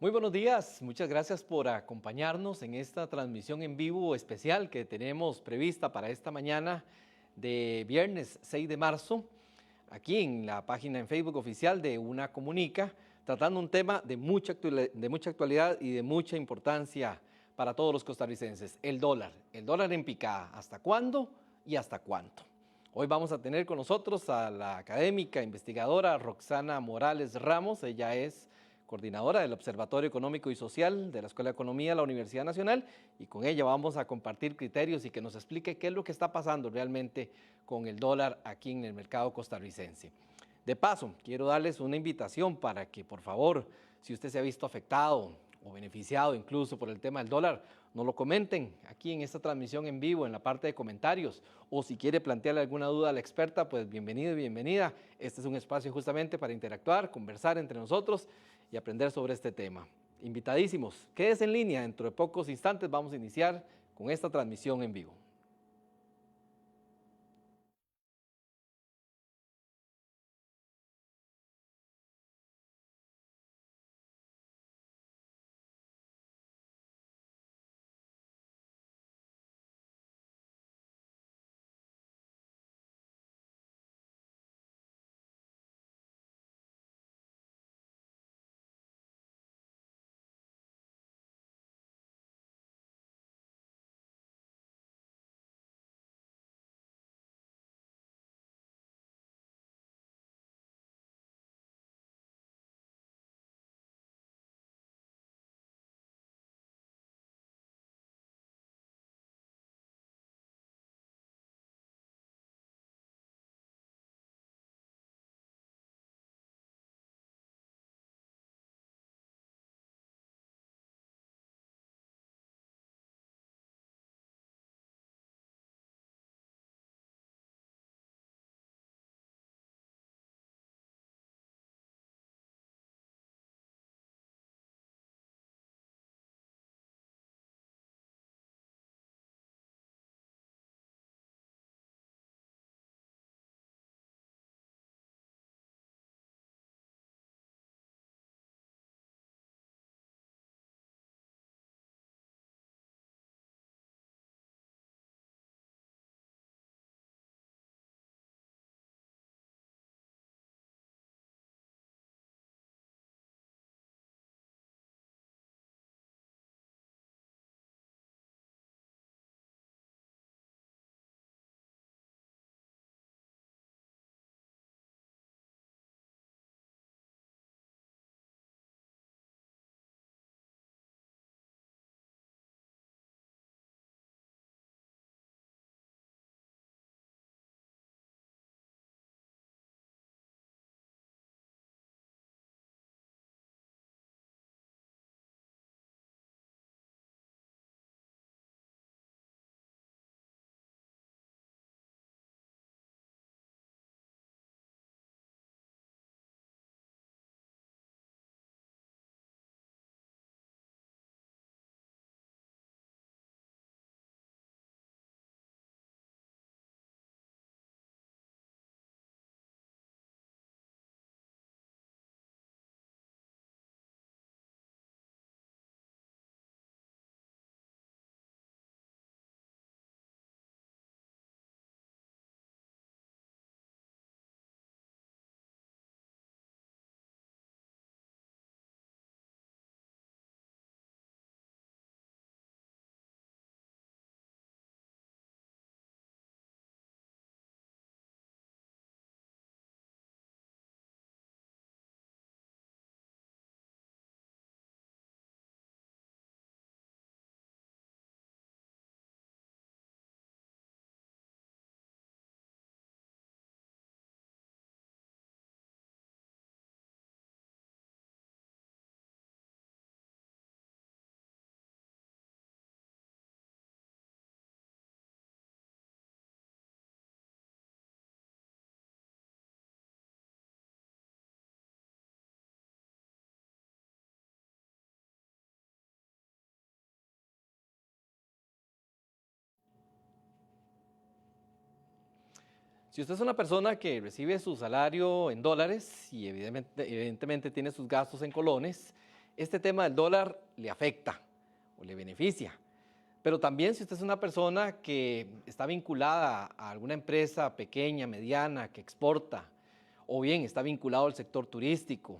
Muy buenos días, muchas gracias por acompañarnos en esta transmisión en vivo especial que tenemos prevista para esta mañana de viernes 6 de marzo, aquí en la página en Facebook oficial de Una Comunica, tratando un tema de mucha actualidad y de mucha importancia para todos los costarricenses, el dólar en picada, ¿hasta cuándo y hasta cuánto? Hoy vamos a tener con nosotros a la académica investigadora Roxana Morales Ramos, ella es coordinadora del Observatorio Económico y Social de la Escuela de Economía de la Universidad Nacional, y con ella vamos a compartir criterios y que nos explique qué es lo que está pasando realmente con el dólar aquí en el mercado costarricense. De paso, quiero darles una invitación para que, por favor, si usted se ha visto afectado o beneficiado incluso por el tema del dólar, nos lo comenten aquí en esta transmisión en vivo, en la parte de comentarios, o si quiere plantearle alguna duda a la experta, pues bienvenido y bienvenida. Este es un espacio justamente para interactuar, conversar entre nosotros y aprender sobre este tema. Invitadísimos, quédese en línea, dentro de pocos instantes vamos a iniciar con esta transmisión en vivo. Si usted es una persona que recibe su salario en dólares y evidentemente tiene sus gastos en colones, este tema del dólar le afecta o le beneficia. Pero también si usted es una persona que está vinculada a alguna empresa pequeña, mediana, que exporta, o bien está vinculado al sector turístico,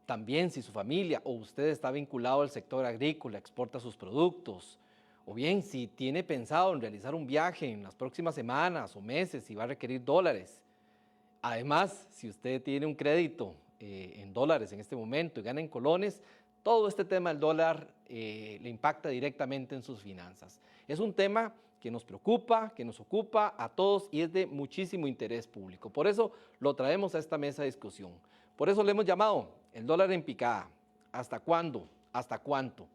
también si su familia o usted está vinculado al sector agrícola, exporta sus productos, o bien si tiene pensado en realizar un viaje en las próximas semanas o meses y va a requerir dólares. Además, si usted tiene un crédito en dólares en este momento y gana en colones, todo este tema del dólar le impacta directamente en sus finanzas. Es un tema que nos preocupa, que nos ocupa a todos y es de muchísimo interés público. Por eso lo traemos a esta mesa de discusión. Por eso le hemos llamado el dólar en picada. ¿Hasta cuándo? ¿Hasta cuánto?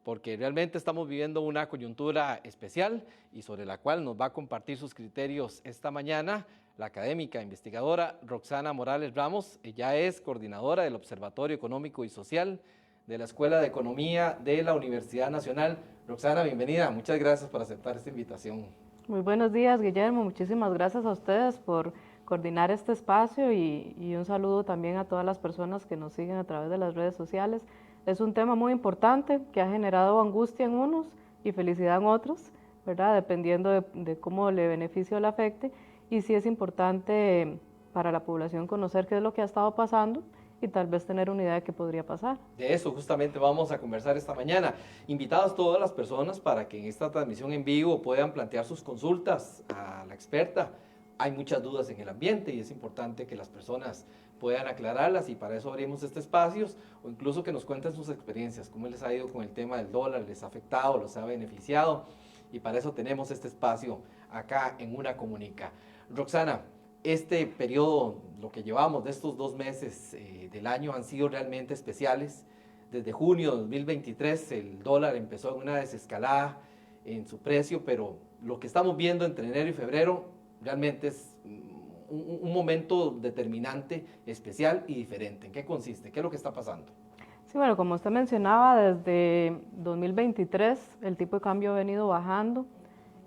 Porque realmente estamos viviendo una coyuntura especial y sobre la cual nos va a compartir sus criterios esta mañana la académica investigadora Roxana Morales Ramos. Ella es coordinadora del Observatorio Económico y Social de la Escuela de Economía de la Universidad Nacional. Roxana, bienvenida. Muchas gracias por aceptar esta invitación. Muy buenos días, Guillermo. Muchísimas gracias a ustedes por coordinar este espacio y un saludo también a todas las personas que nos siguen a través de las redes sociales. Es un tema muy importante que ha generado angustia en unos y felicidad en otros, ¿verdad? Dependiendo de cómo le beneficie o le afecte. Y sí es importante para la población conocer qué es lo que ha estado pasando y tal vez tener una idea de qué podría pasar. De eso justamente vamos a conversar esta mañana. Invitadas todas las personas para que en esta transmisión en vivo puedan plantear sus consultas a la experta. Hay muchas dudas en el ambiente y es importante que las personas puedan aclararlas y para eso abrimos este espacio o incluso que nos cuenten sus experiencias, cómo les ha ido con el tema del dólar, les ha afectado, los ha beneficiado y para eso tenemos este espacio acá en Una Comunica. Roxana, este periodo, lo que llevamos de estos 2 meses del año han sido realmente especiales. Desde junio de 2023 el dólar empezó en una desescalada en su precio, pero lo que estamos viendo entre enero y febrero realmente es un momento determinante, especial y diferente. ¿En qué consiste? ¿Qué es lo que está pasando? Sí, bueno, como usted mencionaba, desde 2023 el tipo de cambio ha venido bajando,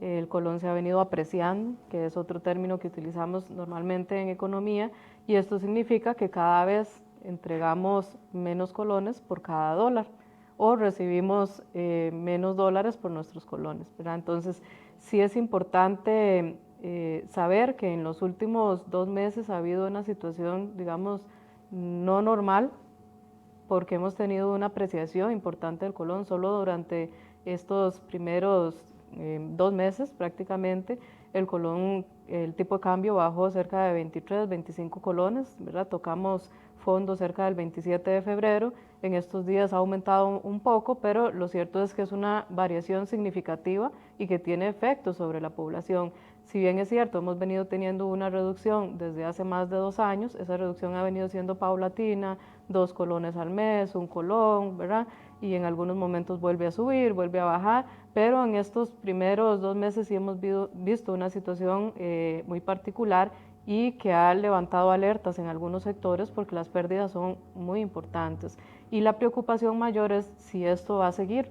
el colón se ha venido apreciando, que es otro término que utilizamos normalmente en economía, y esto significa que cada vez entregamos menos colones por cada dólar o recibimos menos dólares por nuestros colones, ¿verdad? Entonces, sí es importante saber que en los últimos 2 meses ha habido una situación, digamos, no normal, porque hemos tenido una apreciación importante del colón solo durante estos primeros 2 meses prácticamente. El colón, el tipo de cambio bajó cerca de 23, 25 colones, ¿verdad? Tocamos fondo cerca del 27 de febrero, en estos días ha aumentado un poco, pero lo cierto es que es una variación significativa y que tiene efectos sobre la población. Si bien es cierto, hemos venido teniendo una reducción desde hace más de 2 años, esa reducción ha venido siendo paulatina, 2 colones al mes, 1 colón, ¿verdad? Y en algunos momentos vuelve a subir, vuelve a bajar, pero en estos primeros 2 meses sí hemos visto una situación muy particular y que ha levantado alertas en algunos sectores porque las pérdidas son muy importantes. Y la preocupación mayor es si esto va a seguir,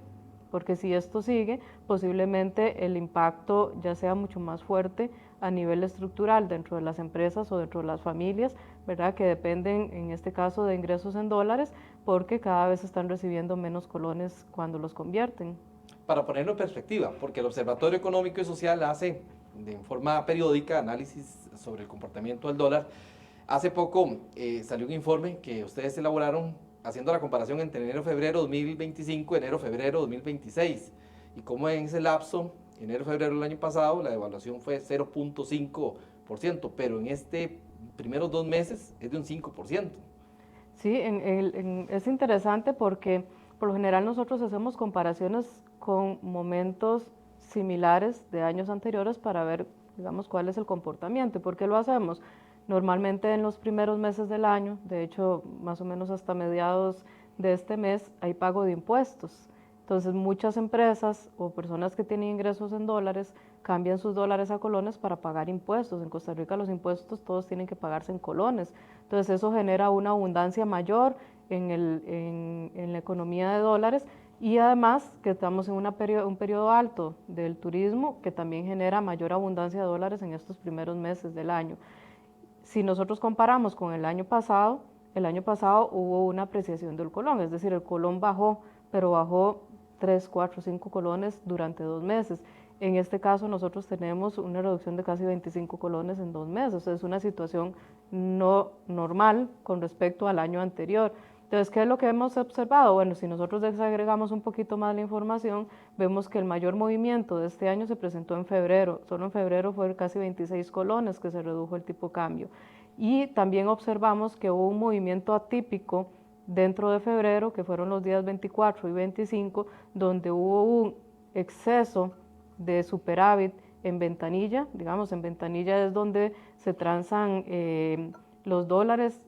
porque si esto sigue, posiblemente el impacto ya sea mucho más fuerte a nivel estructural dentro de las empresas o dentro de las familias, ¿verdad? Que dependen en este caso de ingresos en dólares, porque cada vez están recibiendo menos colones cuando los convierten. Para ponerlo en perspectiva, porque el Observatorio Económico y Social hace de forma periódica análisis sobre el comportamiento del dólar. Hace poco salió un informe que ustedes elaboraron haciendo la comparación entre enero-febrero 2025 y enero-febrero 2026 y cómo en ese lapso, enero-febrero del año pasado, la devaluación fue 0.5%, pero en este primeros 2 meses es de un 5%. Sí, es interesante porque por lo general nosotros hacemos comparaciones con momentos similares de años anteriores para ver, digamos, cuál es el comportamiento. ¿Por qué lo hacemos? Normalmente en los primeros meses del año, de hecho más o menos hasta mediados de este mes, hay pago de impuestos. Entonces muchas empresas o personas que tienen ingresos en dólares cambian sus dólares a colones para pagar impuestos. En Costa Rica los impuestos todos tienen que pagarse en colones. Entonces eso genera una abundancia mayor en la economía de dólares y además que estamos en un periodo alto del turismo que también genera mayor abundancia de dólares en estos primeros meses del año. Si nosotros comparamos con el año pasado, el año pasado hubo una apreciación del colón, es decir, el colón bajó, pero bajó 3, 4, 5 colones durante 2 meses. En este caso nosotros tenemos una reducción de casi 25 colones en 2 meses, es una situación no normal con respecto al año anterior. Entonces, ¿qué es lo que hemos observado? Bueno, si nosotros desagregamos un poquito más la información, vemos que el mayor movimiento de este año se presentó en febrero. Solo en febrero fue casi 26 colones que se redujo el tipo de cambio. Y también observamos que hubo un movimiento atípico dentro de febrero, que fueron los días 24 y 25, donde hubo un exceso de superávit en ventanilla. Digamos, en ventanilla es donde se transan los dólares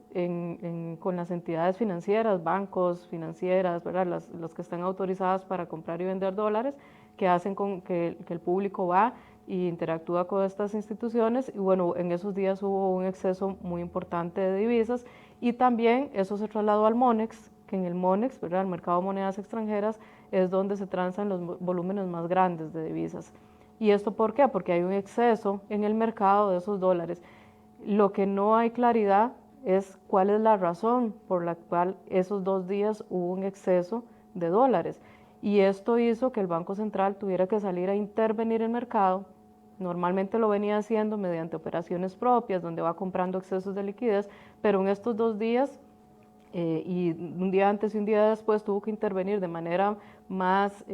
con las entidades financieras, bancos, financieras, ¿verdad? Las que están autorizadas para comprar y vender dólares, que hacen con que el público va y interactúa con estas instituciones, y bueno, en esos días hubo un exceso muy importante de divisas, y también eso se trasladó al MONEX, que en el MONEX, ¿verdad? El mercado de monedas extranjeras, es donde se transan los volúmenes más grandes de divisas. ¿Y esto por qué? Porque hay un exceso en el mercado de esos dólares. Lo que no hay claridad es cuál es la razón por la cual esos 2 días hubo un exceso de dólares. Y esto hizo que el Banco Central tuviera que salir a intervenir el mercado. Normalmente lo venía haciendo mediante operaciones propias, donde va comprando excesos de liquidez, pero en estos 2 días, y un día antes y un día después, tuvo que intervenir de manera más,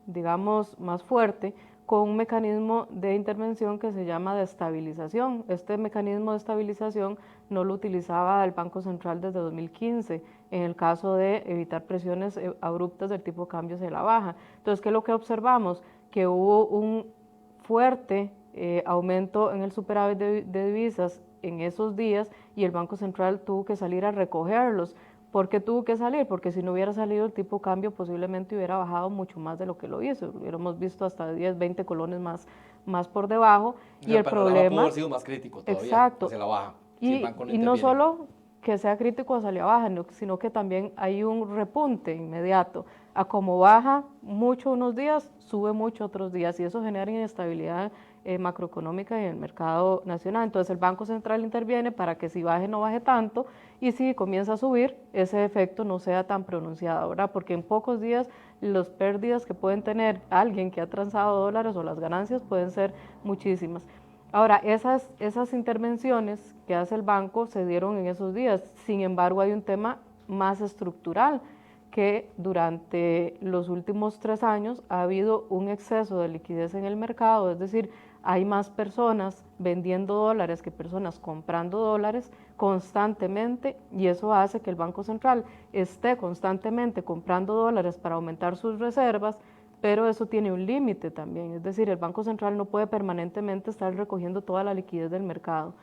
digamos, más fuerte, con un mecanismo de intervención que se llama de estabilización. Este mecanismo de estabilización no lo utilizaba el Banco Central desde 2015, en el caso de evitar presiones abruptas del tipo de cambio hacia la baja. Entonces, ¿qué es lo que observamos? Que hubo un fuerte aumento en el superávit de divisas en esos días, y el Banco Central tuvo que salir a recogerlos. ¿Por qué tuvo que salir? Porque si no hubiera salido, el tipo de cambio posiblemente hubiera bajado mucho más de lo que lo hizo. Hubiéramos visto hasta 10, 20 colones más por debajo. Y el problema pudo haber sido más crítico todavía, exacto, hacia la baja. Y no solo que sea crítico hacia la baja, sino que también hay un repunte inmediato. A como baja mucho unos días, sube mucho otros días, y eso genera inestabilidad macroeconómica en el mercado nacional. Entonces el Banco Central interviene para que si baje no baje tanto, y si comienza a subir, ese efecto no sea tan pronunciado, ¿verdad? Porque en pocos días las pérdidas que pueden tener alguien que ha transado dólares, o las ganancias, pueden ser muchísimas. Ahora, esas intervenciones que hace el banco se dieron en esos días. Sin embargo, hay un tema más estructural, que durante los últimos 3 años ha habido un exceso de liquidez en el mercado, es decir, hay más personas vendiendo dólares que personas comprando dólares constantemente, y eso hace que el Banco Central esté constantemente comprando dólares para aumentar sus reservas, pero eso tiene un límite también, es decir, el Banco Central no puede permanentemente estar recogiendo toda la liquidez del mercado.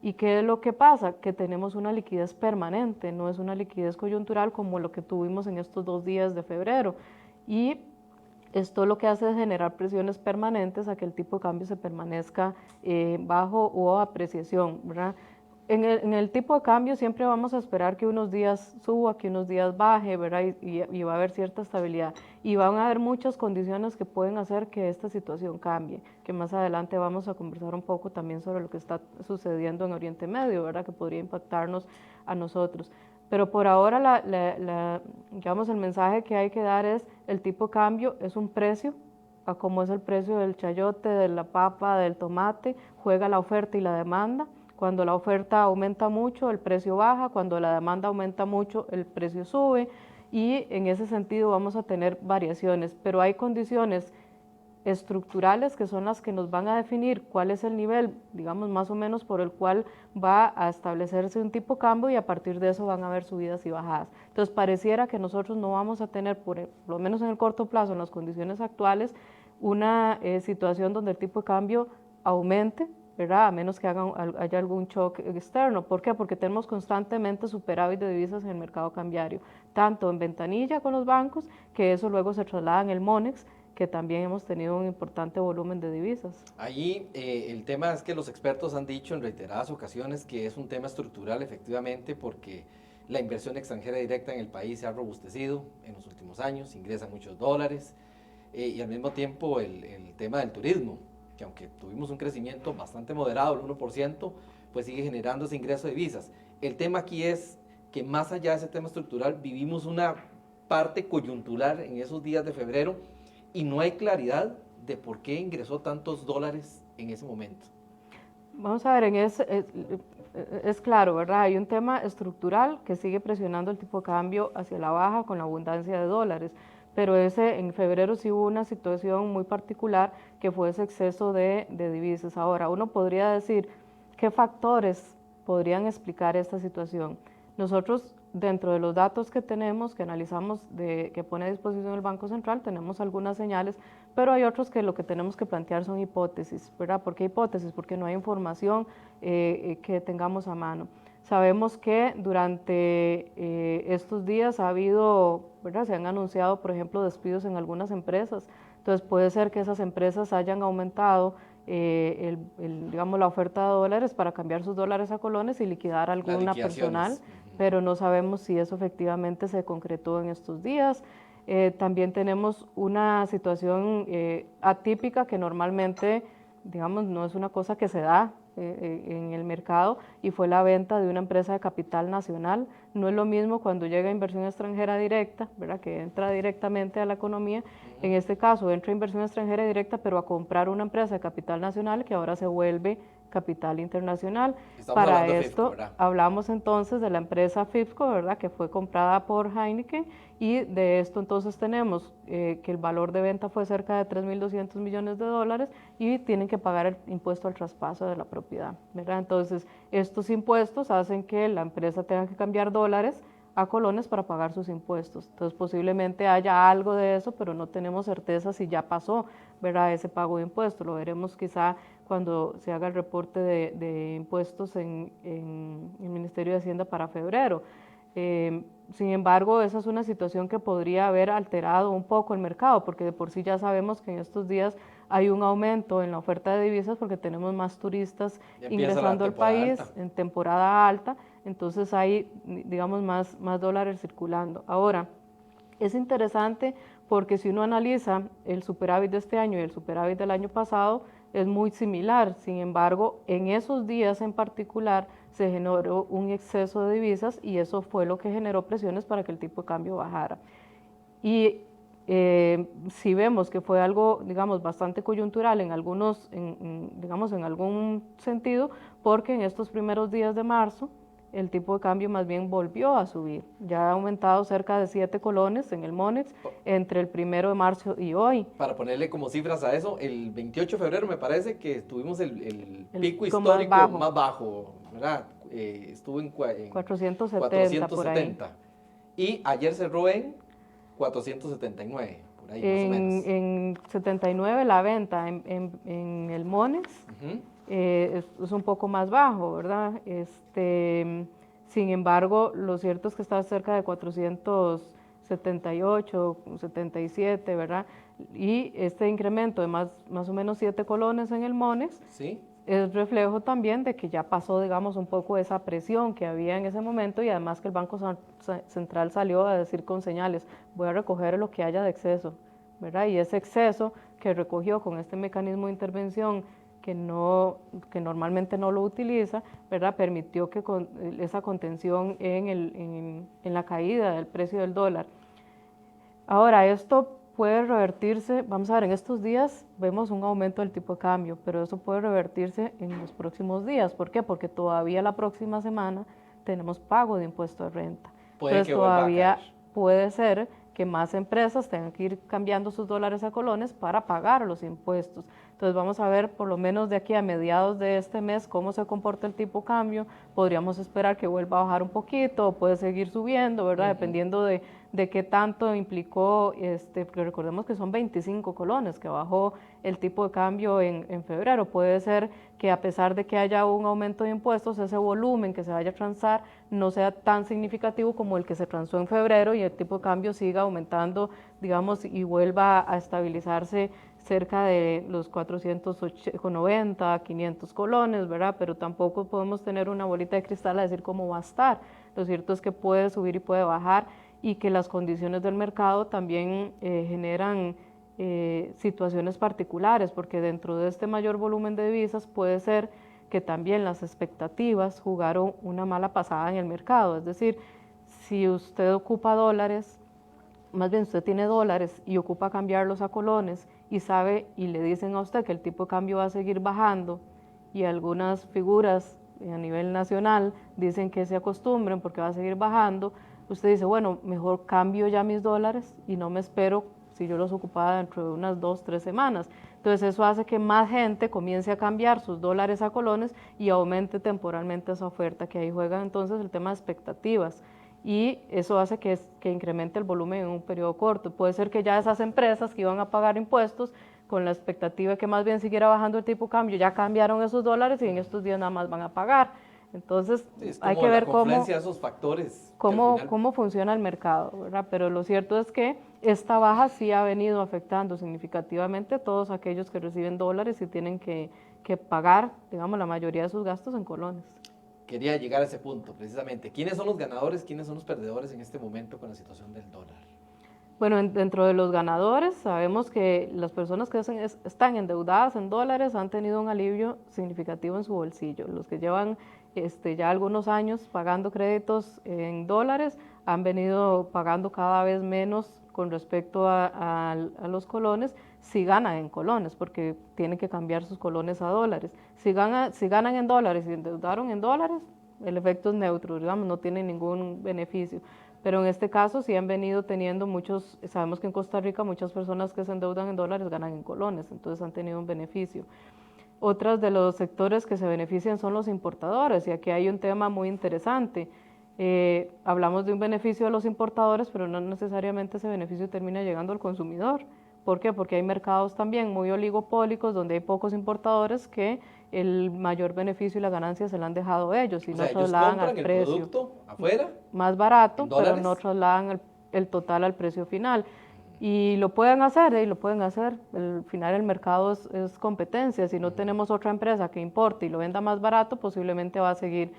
¿Y qué es lo que pasa? Que tenemos una liquidez permanente, no es una liquidez coyuntural como lo que tuvimos en estos 2 días de febrero. Y esto lo que hace es generar presiones permanentes a que el tipo de cambio se permanezca bajo o apreciación, ¿verdad? En el tipo de cambio siempre vamos a esperar que unos días suba, que unos días baje, ¿verdad? Y va a haber cierta estabilidad. Y van a haber muchas condiciones que pueden hacer que esta situación cambie, que más adelante vamos a conversar un poco también sobre lo que está sucediendo en Oriente Medio, ¿verdad? Que podría impactarnos a nosotros. Pero por ahora, digamos, el mensaje que hay que dar es: el tipo de cambio es un precio, a como es el precio del chayote, de la papa, del tomate, juega la oferta y la demanda. Cuando la oferta aumenta mucho, el precio baja; cuando la demanda aumenta mucho, el precio sube, y en ese sentido vamos a tener variaciones, pero hay condiciones estructurales que son las que nos van a definir cuál es el nivel, digamos, más o menos por el cual va a establecerse un tipo de cambio, y a partir de eso van a haber subidas y bajadas. Entonces pareciera que nosotros no vamos a tener, por lo menos en el corto plazo, en las condiciones actuales, una situación donde el tipo de cambio aumente, ¿verdad? A menos que haya algún shock externo. ¿Por qué? Porque tenemos constantemente superávit de divisas en el mercado cambiario, tanto en ventanilla con los bancos, que eso luego se traslada en el MONEX, que también hemos tenido un importante volumen de divisas. Allí el tema es que los expertos han dicho en reiteradas ocasiones que es un tema estructural, efectivamente, porque la inversión extranjera directa en el país se ha robustecido en los últimos años, ingresan muchos dólares, y al mismo tiempo el tema del turismo, que aunque tuvimos un crecimiento bastante moderado, el 1%, pues sigue generando ese ingreso de divisas. el tema aquí es que más allá de ese tema estructural, vivimos una parte coyuntural en esos días de febrero y no hay claridad de por qué ingresó tantos dólares en ese momento. Vamos a ver, es claro, ¿verdad? Hay un tema estructural que sigue presionando el tipo de cambio hacia la baja con la abundancia de dólares, pero en febrero sí hubo una situación muy particular que fue ese exceso de divisas. Ahora, uno podría decir, ¿qué factores podrían explicar esta situación? Nosotros, dentro de los datos que tenemos, que analizamos, que pone a disposición el Banco Central, tenemos algunas señales, pero hay otros que lo que tenemos que plantear son hipótesis, ¿verdad? ¿Por qué hipótesis? Porque no hay información que tengamos a mano. Sabemos que durante estos días ha habido, ¿verdad? Se han anunciado, por ejemplo, despidos en algunas empresas, entonces puede ser que esas empresas hayan aumentado digamos, la oferta de dólares para cambiar sus dólares a colones y liquidar alguna personal, pero no sabemos si eso efectivamente se concretó en estos días. También tenemos una situación atípica que normalmente, digamos, no es una cosa que se da en el mercado, y fue la venta de una empresa de capital nacional. No es lo mismo cuando llega inversión extranjera directa, ¿verdad?, que entra directamente a la economía. En este caso entra inversión extranjera directa, pero a comprar una empresa de capital nacional que ahora se vuelve capital internacional. Para esto FIFCO, hablamos entonces de la empresa FIFCO, ¿verdad?, que fue comprada por Heineken, y de esto entonces tenemos que el valor de venta fue cerca de 3.200 millones de dólares y tienen que pagar el impuesto al traspaso de la propiedad, ¿verdad? Entonces estos impuestos hacen que la empresa tenga que cambiar dólares a colones para pagar sus impuestos. Entonces posiblemente haya algo de eso, pero no tenemos certeza si ya pasó, ¿verdad?, ese pago de impuestos. Lo veremos quizá cuando se haga el reporte de impuestos en el Ministerio de Hacienda para febrero. Sin embargo, esa es una situación que podría haber alterado un poco el mercado, porque de por sí ya sabemos que en estos días hay un aumento en la oferta de divisas porque tenemos más turistas ingresando al país en temporada alta, entonces hay, digamos, más dólares circulando. Ahora, es interesante porque si uno analiza el superávit de este año y el superávit del año pasado, es muy similar. Sin embargo, en esos días en particular se generó un exceso de divisas y eso fue lo que generó presiones para que el tipo de cambio bajara. Y si vemos que fue algo, digamos, bastante coyuntural en algunos, digamos, en algún sentido, porque en estos primeros días de marzo el tipo de cambio más bien volvió a subir. Ya ha aumentado cerca de 7 colones en el Monex entre el 1 de marzo y hoy. Para ponerle como cifras a eso, el 28 de febrero me parece que tuvimos el pico histórico más bajo, ¿verdad? Estuvo en 470 por ahí. Y ayer cerró en 479, por ahí más o menos. En 79 la venta en el Monex. Es un poco más bajo, ¿verdad? Sin embargo, lo cierto es que está cerca de 478, 77, ¿verdad? Y este incremento de más o menos 7 colones en el Monex, ¿sí?, es reflejo también de que ya pasó, digamos, un poco esa presión que había en ese momento, y además que el Banco Central salió a decir con señales, voy a recoger lo que haya de exceso, ¿verdad? Y ese exceso que recogió con este mecanismo de intervención que normalmente no lo utiliza, ¿verdad?, permitió que esa contención en la caída del precio del dólar. Ahora, esto puede revertirse, vamos a ver, en estos días vemos un aumento del tipo de cambio, pero eso puede revertirse en los próximos días. ¿Por qué? Porque todavía la próxima semana tenemos pago de impuesto de renta. Entonces todavía puede ser que más empresas tengan que ir cambiando sus dólares a colones para pagar los impuestos. Entonces vamos a ver por lo menos de aquí a mediados de este mes cómo se comporta el tipo de cambio. Podríamos esperar que vuelva a bajar un poquito, o puede seguir subiendo, ¿verdad? Dependiendo de qué tanto implicó, porque recordemos que son 25 colones que bajó el tipo de cambio en febrero. Puede ser que a pesar de que haya un aumento de impuestos, ese volumen que se vaya a transar no sea tan significativo como el que se transó en febrero y el tipo de cambio siga aumentando, digamos, y vuelva a estabilizarse cerca de los 490, 500 colones, ¿verdad? Pero tampoco podemos tener una bolita de cristal a decir cómo va a estar. Lo cierto es que puede subir y puede bajar, y que las condiciones del mercado también generan situaciones particulares, porque dentro de este mayor volumen de divisas puede ser que también las expectativas jugaron una mala pasada en el mercado. Es decir, si usted ocupa dólares, más bien usted tiene dólares y ocupa cambiarlos a colones y sabe y le dicen a usted que el tipo de cambio va a seguir bajando y algunas figuras a nivel nacional dicen que se acostumbren porque va a seguir bajando, usted dice, bueno, mejor cambio ya mis dólares y no me espero si yo los ocupaba dentro de unas 2, 3 semanas. Entonces eso hace que más gente comience a cambiar sus dólares a colones y aumente temporalmente esa oferta, que ahí juega entonces el tema de expectativas. Y eso hace que incremente el volumen en un periodo corto. Puede ser que ya esas empresas que iban a pagar impuestos con la expectativa de que más bien siguiera bajando el tipo de cambio, ya cambiaron esos dólares y en estos días nada más van a pagar. Entonces Sí, hay que ver esos factores cómo funciona el mercado, ¿verdad? Pero lo cierto es que esta baja sí ha venido afectando significativamente a todos aquellos que reciben dólares y tienen que pagar, digamos, la mayoría de sus gastos en colones. Quería llegar a ese punto, precisamente. ¿Quiénes son los ganadores, quiénes son los perdedores en este momento con la situación del dólar? Bueno, dentro de los ganadores sabemos que las personas que están endeudadas en dólares han tenido un alivio significativo en su bolsillo. Los que llevan ya algunos años pagando créditos en dólares han venido pagando cada vez menos con respecto a los colones si ganan en colones, porque tienen que cambiar sus colones a dólares. Si ganan en dólares y endeudaron en dólares, el efecto es neutro, digamos, no tienen ningún beneficio. Pero en este caso sí han venido teniendo sabemos que en Costa Rica muchas personas que se endeudan en dólares ganan en colones, entonces han tenido un beneficio. Otros de los sectores que se benefician son los importadores, y aquí hay un tema muy interesante. Hablamos de un beneficio de los importadores, pero no necesariamente ese beneficio termina llegando al consumidor. ¿Por qué? Porque hay mercados también muy oligopólicos donde hay pocos importadores que el mayor beneficio y la ganancia se la han dejado ellos y no trasladan al precio. El producto afuera, más barato, pero no trasladan el total al precio final. Y lo pueden hacer, Al final el mercado es competencia. Si no tenemos otra empresa que importe y lo venda más barato, posiblemente va a seguir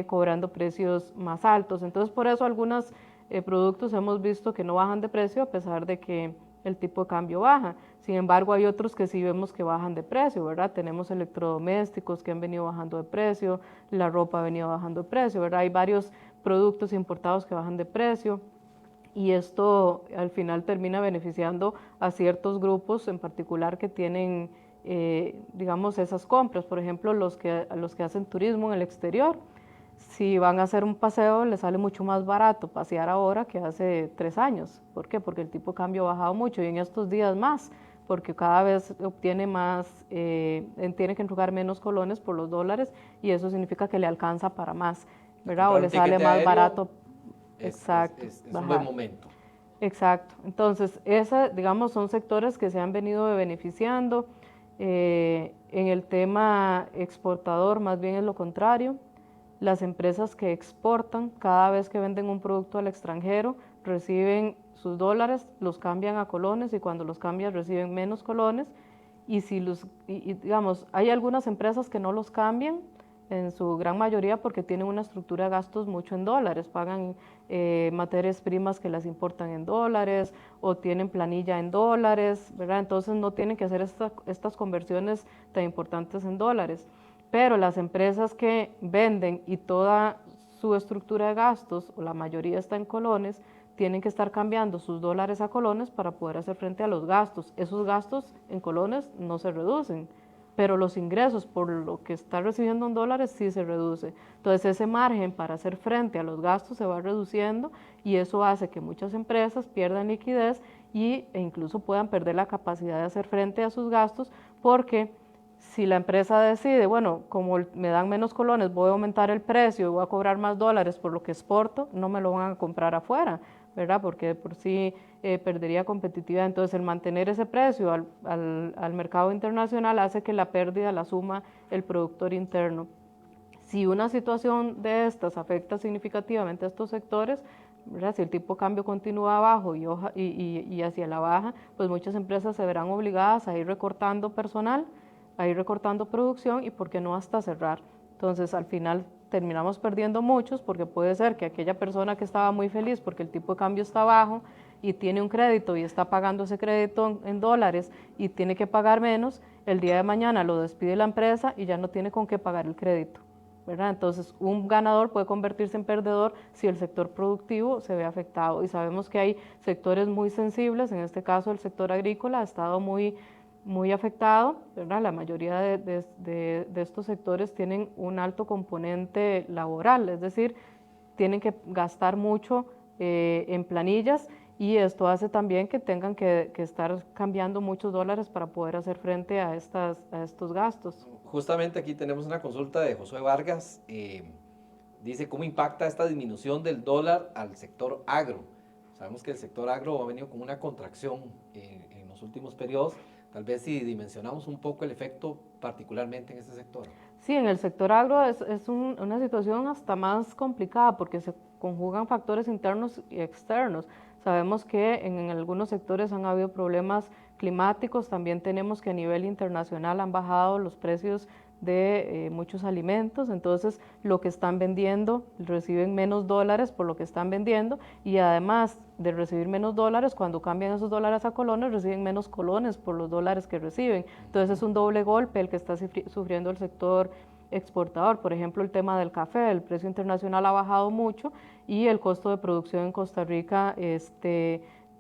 cobrando precios más altos. Entonces, por eso algunos productos hemos visto que no bajan de precio a pesar de que el tipo de cambio baja. Sin embargo, hay otros que sí vemos que bajan de precio, ¿verdad? Tenemos electrodomésticos que han venido bajando de precio, la ropa ha venido bajando de precio, ¿verdad? Hay varios productos importados que bajan de precio. Y esto al final termina beneficiando a ciertos grupos en particular que tienen, digamos, esas compras. Por ejemplo, los que hacen turismo en el exterior. Si van a hacer un paseo, les sale mucho más barato pasear ahora que hace 3 años. ¿Por qué? Porque el tipo de cambio ha bajado mucho y en estos días más, porque cada vez obtiene más, tiene que entregar menos colones por los dólares y eso significa que le alcanza para más, ¿verdad? O le sale más barato. Exacto. Es un buen momento. Exacto. Entonces, digamos, son sectores que se han venido beneficiando. En el tema exportador, más bien es lo contrario. Las empresas que exportan, cada vez que venden un producto al extranjero, reciben sus dólares, los cambian a colones y cuando los cambian reciben menos colones. Y digamos, hay algunas empresas que no los cambian, en su gran mayoría porque tienen una estructura de gastos mucho en dólares, pagan materias primas que las importan en dólares o tienen planilla en dólares, ¿verdad? Entonces no tienen que hacer estas conversiones tan importantes en dólares. Pero las empresas que venden y toda su estructura de gastos, o la mayoría está en colones, tienen que estar cambiando sus dólares a colones para poder hacer frente a los gastos. Esos gastos en colones no se reducen, pero los ingresos por lo que está recibiendo en dólares sí se reduce. Entonces ese margen para hacer frente a los gastos se va reduciendo y eso hace que muchas empresas pierdan liquidez e incluso puedan perder la capacidad de hacer frente a sus gastos, porque si la empresa decide, bueno, como me dan menos colones, voy a aumentar el precio, voy a cobrar más dólares por lo que exporto, no me lo van a comprar afuera, ¿verdad? Porque de por sí perdería competitividad. Entonces, el mantener ese precio al mercado internacional hace que la pérdida la suma el productor interno. Si una situación de estas afecta significativamente a estos sectores, ¿verdad? Si el tipo de cambio continúa abajo y hacia la baja, pues muchas empresas se verán obligadas a ir recortando personal, a ir recortando producción y por qué no hasta cerrar. Entonces al final terminamos perdiendo muchos porque puede ser que aquella persona que estaba muy feliz porque el tipo de cambio está bajo y tiene un crédito y está pagando ese crédito en dólares y tiene que pagar menos, el día de mañana lo despide la empresa y ya no tiene con qué pagar el crédito, ¿verdad? Entonces, un ganador puede convertirse en perdedor si el sector productivo se ve afectado. Y sabemos que hay sectores muy sensibles, en este caso el sector agrícola ha estado muy afectado, ¿verdad? La mayoría de estos sectores tienen un alto componente laboral, es decir, tienen que gastar mucho en planillas, y esto hace también que tengan que estar cambiando muchos dólares para poder hacer frente a estos gastos. Justamente aquí tenemos una consulta de Josué Vargas. Dice, ¿cómo impacta esta disminución del dólar al sector agro? Sabemos que el sector agro ha venido con una contracción en los últimos periodos. Tal vez si dimensionamos un poco el efecto particularmente en este sector. Sí, en el sector agro es una situación hasta más complicada porque se conjugan factores internos y externos. Sabemos que en algunos sectores han habido problemas climáticos, también tenemos que a nivel internacional han bajado los precios de muchos alimentos, entonces lo que están vendiendo reciben menos dólares por lo que están vendiendo, y además de recibir menos dólares, cuando cambian esos dólares a colones reciben menos colones por los dólares que reciben. Entonces es un doble golpe el que está sufriendo el sector exportador. Por ejemplo, el tema del café, el precio internacional ha bajado mucho y el costo de producción en Costa Rica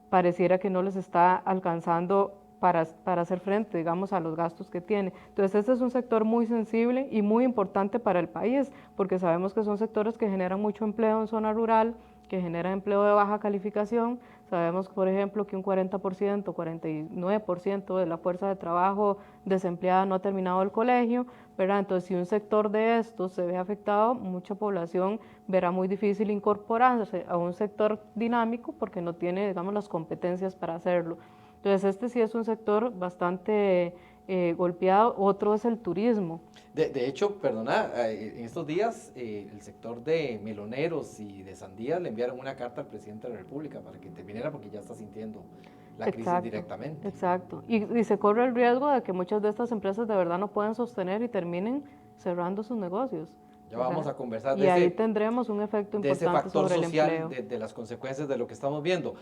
pareciera que no les está alcanzando para hacer frente, digamos, a los gastos que tiene. Entonces, este es un sector muy sensible y muy importante para el país, porque sabemos que son sectores que generan mucho empleo en zona rural, que generan empleo de baja calificación. Sabemos, por ejemplo, que un 40%, 49% de la fuerza de trabajo desempleada no ha terminado el colegio, ¿verdad? Entonces, si un sector de estos se ve afectado, mucha población verá muy difícil incorporarse a un sector dinámico porque no tiene, digamos, las competencias para hacerlo. Entonces, este sí es un sector bastante golpeado. Otro es el turismo. De hecho, perdona, en estos días el sector de meloneros y de sandía le enviaron una carta al presidente de la República para que interviniera porque ya está sintiendo la crisis directamente. Exacto, y se corre el riesgo de que muchas de estas empresas de verdad no puedan sostener y terminen cerrando sus negocios. Ya vamos a conversar de ahí tendremos un efecto importante sobre el empleo. De ese factor social, de las consecuencias de lo que estamos viendo.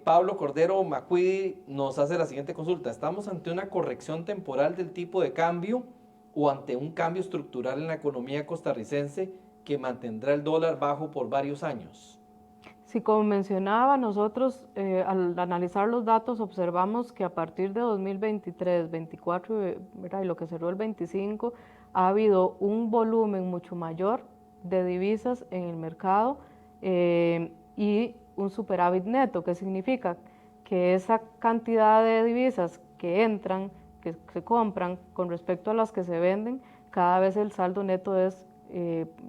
Pablo Cordero Macuidi nos hace la siguiente consulta. ¿Estamos ante una corrección temporal del tipo de cambio o ante un cambio estructural en la economía costarricense que mantendrá el dólar bajo por varios años? Sí, como mencionaba, nosotros al analizar los datos observamos que a partir de 2023, 24 y lo que cerró el 25, ha habido un volumen mucho mayor de divisas en el mercado y un superávit neto, que significa que esa cantidad de divisas que entran, que se compran con respecto a las que se venden, cada vez el saldo neto es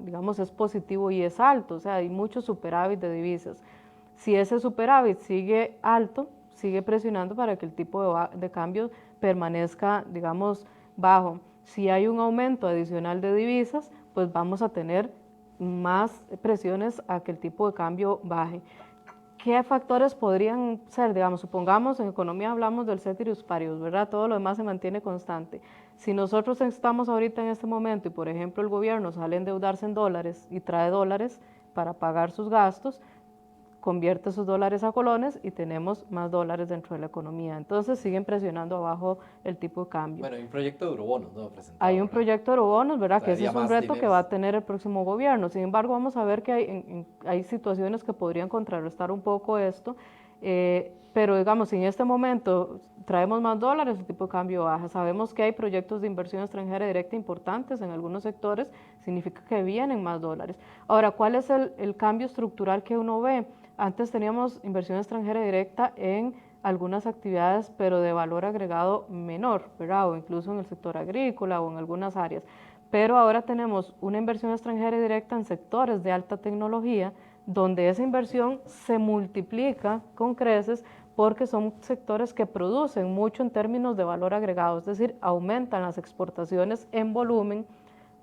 digamos, es positivo y es alto, o sea, hay mucho superávit de divisas. Si ese superávit sigue alto, sigue presionando para que el tipo de cambio permanezca, digamos, bajo. Si hay un aumento adicional de divisas, pues vamos a tener más presiones a que el tipo de cambio baje. ¿Qué factores podrían ser? Digamos, supongamos en economía hablamos del ceteris paribus, ¿verdad? Todo lo demás se mantiene constante. Si nosotros estamos ahorita en este momento y, por ejemplo, el gobierno sale a endeudarse en dólares y trae dólares para pagar sus gastos, convierte esos dólares a colones y tenemos más dólares dentro de la economía. Entonces siguen presionando abajo el tipo de cambio. Bueno, hay un proyecto de eurobonos, ¿no? Presentado, hay un proyecto de eurobonos, ¿verdad? Que ese es un reto dinero que va a tener el próximo gobierno. Sin embargo, vamos a ver que hay situaciones que podrían contrarrestar un poco esto, pero digamos, si en este momento traemos más dólares, el tipo de cambio baja. Sabemos que hay proyectos de inversión extranjera directa importantes en algunos sectores, significa que vienen más dólares. Ahora, ¿cuál es el cambio estructural que uno ve? Antes teníamos inversión extranjera directa en algunas actividades, pero de valor agregado menor, ¿verdad? O incluso en el sector agrícola o en algunas áreas. Pero ahora tenemos una inversión extranjera directa en sectores de alta tecnología, donde esa inversión se multiplica con creces porque son sectores que producen mucho en términos de valor agregado, es decir, aumentan las exportaciones en volumen,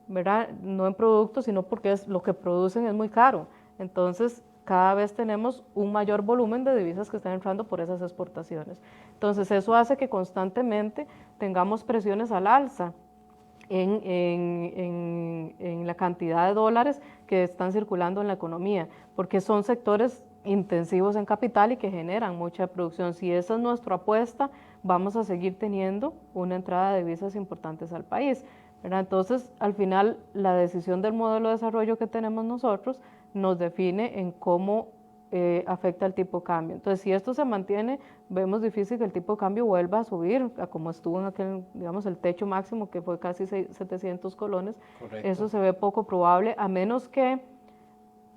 ¿verdad? No en productos, sino porque lo que producen es muy caro. Entonces, cada vez tenemos un mayor volumen de divisas que están entrando por esas exportaciones. Entonces, eso hace que constantemente tengamos presiones al alza en la cantidad de dólares que están circulando en la economía, porque son sectores intensivos en capital y que generan mucha producción. Si esa es nuestra apuesta, vamos a seguir teniendo una entrada de divisas importantes al país, ¿verdad? Entonces, al final, la decisión del modelo de desarrollo que tenemos nosotros nos define en cómo afecta el tipo de cambio. Entonces, si esto se mantiene, vemos difícil que el tipo de cambio vuelva a subir, a como estuvo en aquel, digamos, el techo máximo, que fue casi 700 colones. Correcto. Eso se ve poco probable, a menos que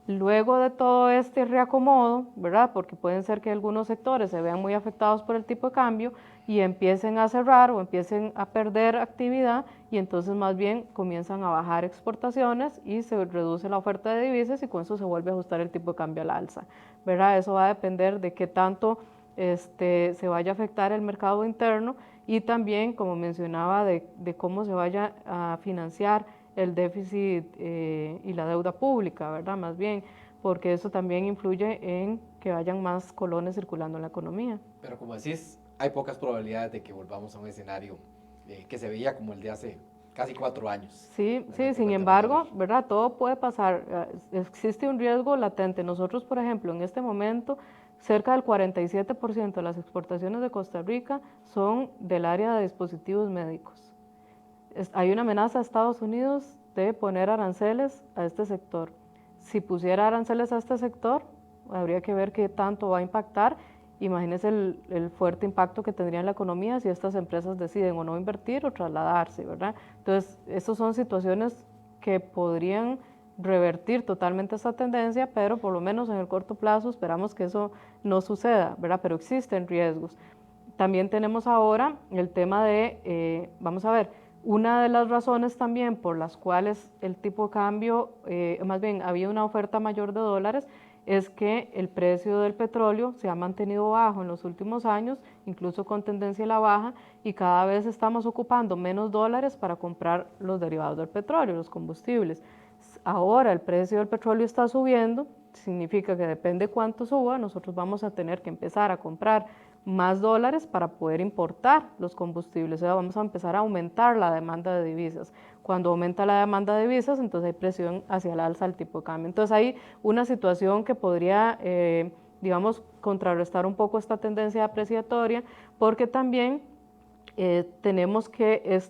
luego de todo este reacomodo, ¿verdad? Porque pueden ser que algunos sectores se vean muy afectados por el tipo de cambio y empiecen a cerrar o empiecen a perder actividad y entonces más bien comienzan a bajar exportaciones y se reduce la oferta de divisas y con eso se vuelve a ajustar el tipo de cambio al alza, ¿verdad? Eso va a depender de qué tanto se vaya a afectar el mercado interno y también, como mencionaba, de cómo se vaya a financiar el déficit y la deuda pública, ¿verdad? Más bien, porque eso también influye en que hayan más colones circulando en la economía. Pero como decís, hay pocas probabilidades de que volvamos a un escenario que se veía como el de hace casi 4 años. Sí, sí, sin embargo, ¿verdad? Todo puede pasar. Existe un riesgo latente. Nosotros, por ejemplo, en este momento, cerca del 47% de las exportaciones de Costa Rica son del área de dispositivos médicos. Hay una amenaza a Estados Unidos de poner aranceles a este sector. Si pusiera aranceles a este sector, habría que ver qué tanto va a impactar. Imagínense el fuerte impacto que tendría en la economía si estas empresas deciden o no invertir o trasladarse, ¿verdad? Entonces, estas son situaciones que podrían revertir totalmente esta tendencia, pero por lo menos en el corto plazo esperamos que eso no suceda, ¿verdad? Pero existen riesgos. También tenemos ahora el tema de, vamos a ver, una de las razones también por las cuales el tipo de cambio, más bien había una oferta mayor de dólares, es que el precio del petróleo se ha mantenido bajo en los últimos años, incluso con tendencia a la baja, y cada vez estamos ocupando menos dólares para comprar los derivados del petróleo, los combustibles. Ahora el precio del petróleo está subiendo, significa que depende cuánto suba, nosotros vamos a tener que empezar a comprar más dólares para poder importar los combustibles, o sea, vamos a empezar a aumentar la demanda de divisas. Cuando aumenta la demanda de divisas, entonces hay presión hacia el alza del tipo de cambio. Entonces hay una situación que podría, digamos, contrarrestar un poco esta tendencia apreciatoria, porque también tenemos que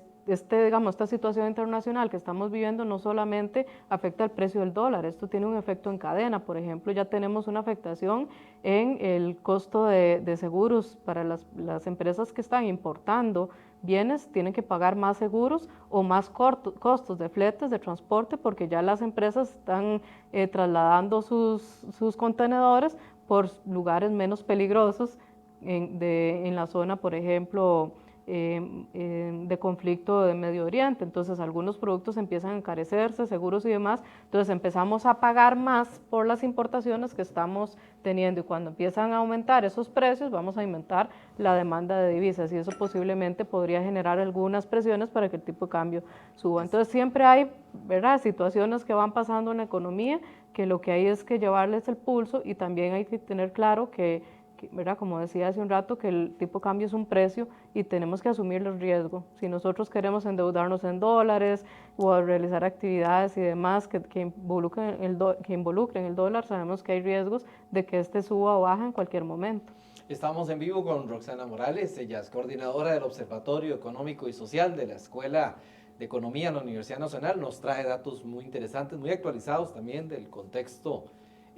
digamos, esta situación internacional que estamos viviendo no solamente afecta el precio del dólar, esto tiene un efecto en cadena. Por ejemplo, ya tenemos una afectación en el costo de seguros para las empresas que están importando bienes, tienen que pagar más seguros o más costos de fletes, de transporte, porque ya las empresas están trasladando sus contenedores por lugares menos peligrosos en la zona, por ejemplo, de conflicto de Medio Oriente. Entonces algunos productos empiezan a encarecerse, seguros y demás, entonces empezamos a pagar más por las importaciones que estamos teniendo y cuando empiezan a aumentar esos precios vamos a aumentar la demanda de divisas y eso posiblemente podría generar algunas presiones para que el tipo de cambio suba. Entonces siempre hay, ¿verdad?, situaciones que van pasando en la economía que lo que hay es que llevarles el pulso y también hay que tener claro que ¿verdad? Como decía hace un rato, que el tipo de cambio es un precio y tenemos que asumir el riesgo. Si nosotros queremos endeudarnos en dólares o realizar actividades y demás que involucren el dólar, sabemos que hay riesgos de que este suba o baja en cualquier momento. Estamos en vivo con Roxana Morales, ella es coordinadora del Observatorio Económico y Social de la Escuela de Economía en la Universidad Nacional. Nos trae datos muy interesantes, muy actualizados también del contexto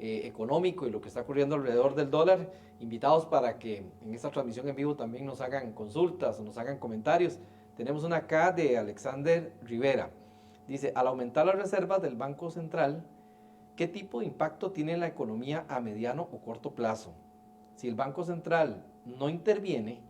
económico y lo que está ocurriendo alrededor del dólar. Invitados para que en esta transmisión en vivo también nos hagan consultas o nos hagan comentarios. Tenemos una acá de Alexander Rivera. Dice, al aumentar las reservas del Banco Central, ¿qué tipo de impacto tiene en la economía a mediano o corto plazo? Si el Banco Central no interviene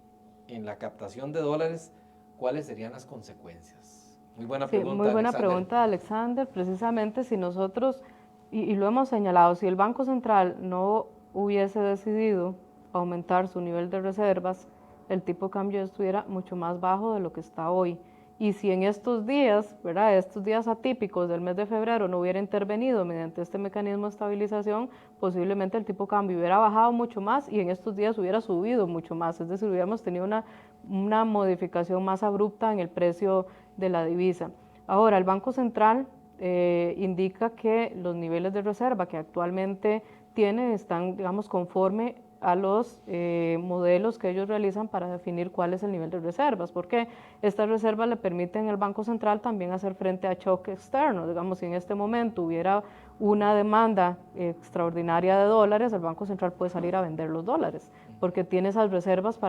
en la captación de dólares, ¿cuáles serían las consecuencias? Muy buena pregunta. Muy buena pregunta, Alexander. Precisamente si nosotros, y lo hemos señalado, si el Banco Central no hubiese decidido aumentar su nivel de reservas, el tipo de cambio estuviera mucho más bajo de lo que está hoy. Y si en estos días, ¿verdad?, estos días atípicos del mes de febrero no hubiera intervenido mediante este mecanismo de estabilización, posiblemente el tipo de cambio hubiera bajado mucho más y en estos días hubiera subido mucho más, es decir, hubiéramos tenido una modificación más abrupta en el precio de la divisa. Ahora, el Banco Central indica que los niveles de reserva que actualmente están, digamos, conforme a los modelos que ellos realizan para definir cuál es el nivel de reservas, porque estas reservas le permiten al Banco Central también hacer frente a choque externo. Digamos, si en este momento hubiera una demanda extraordinaria de dólares, el Banco Central puede salir a vender los dólares, porque tiene esas reservas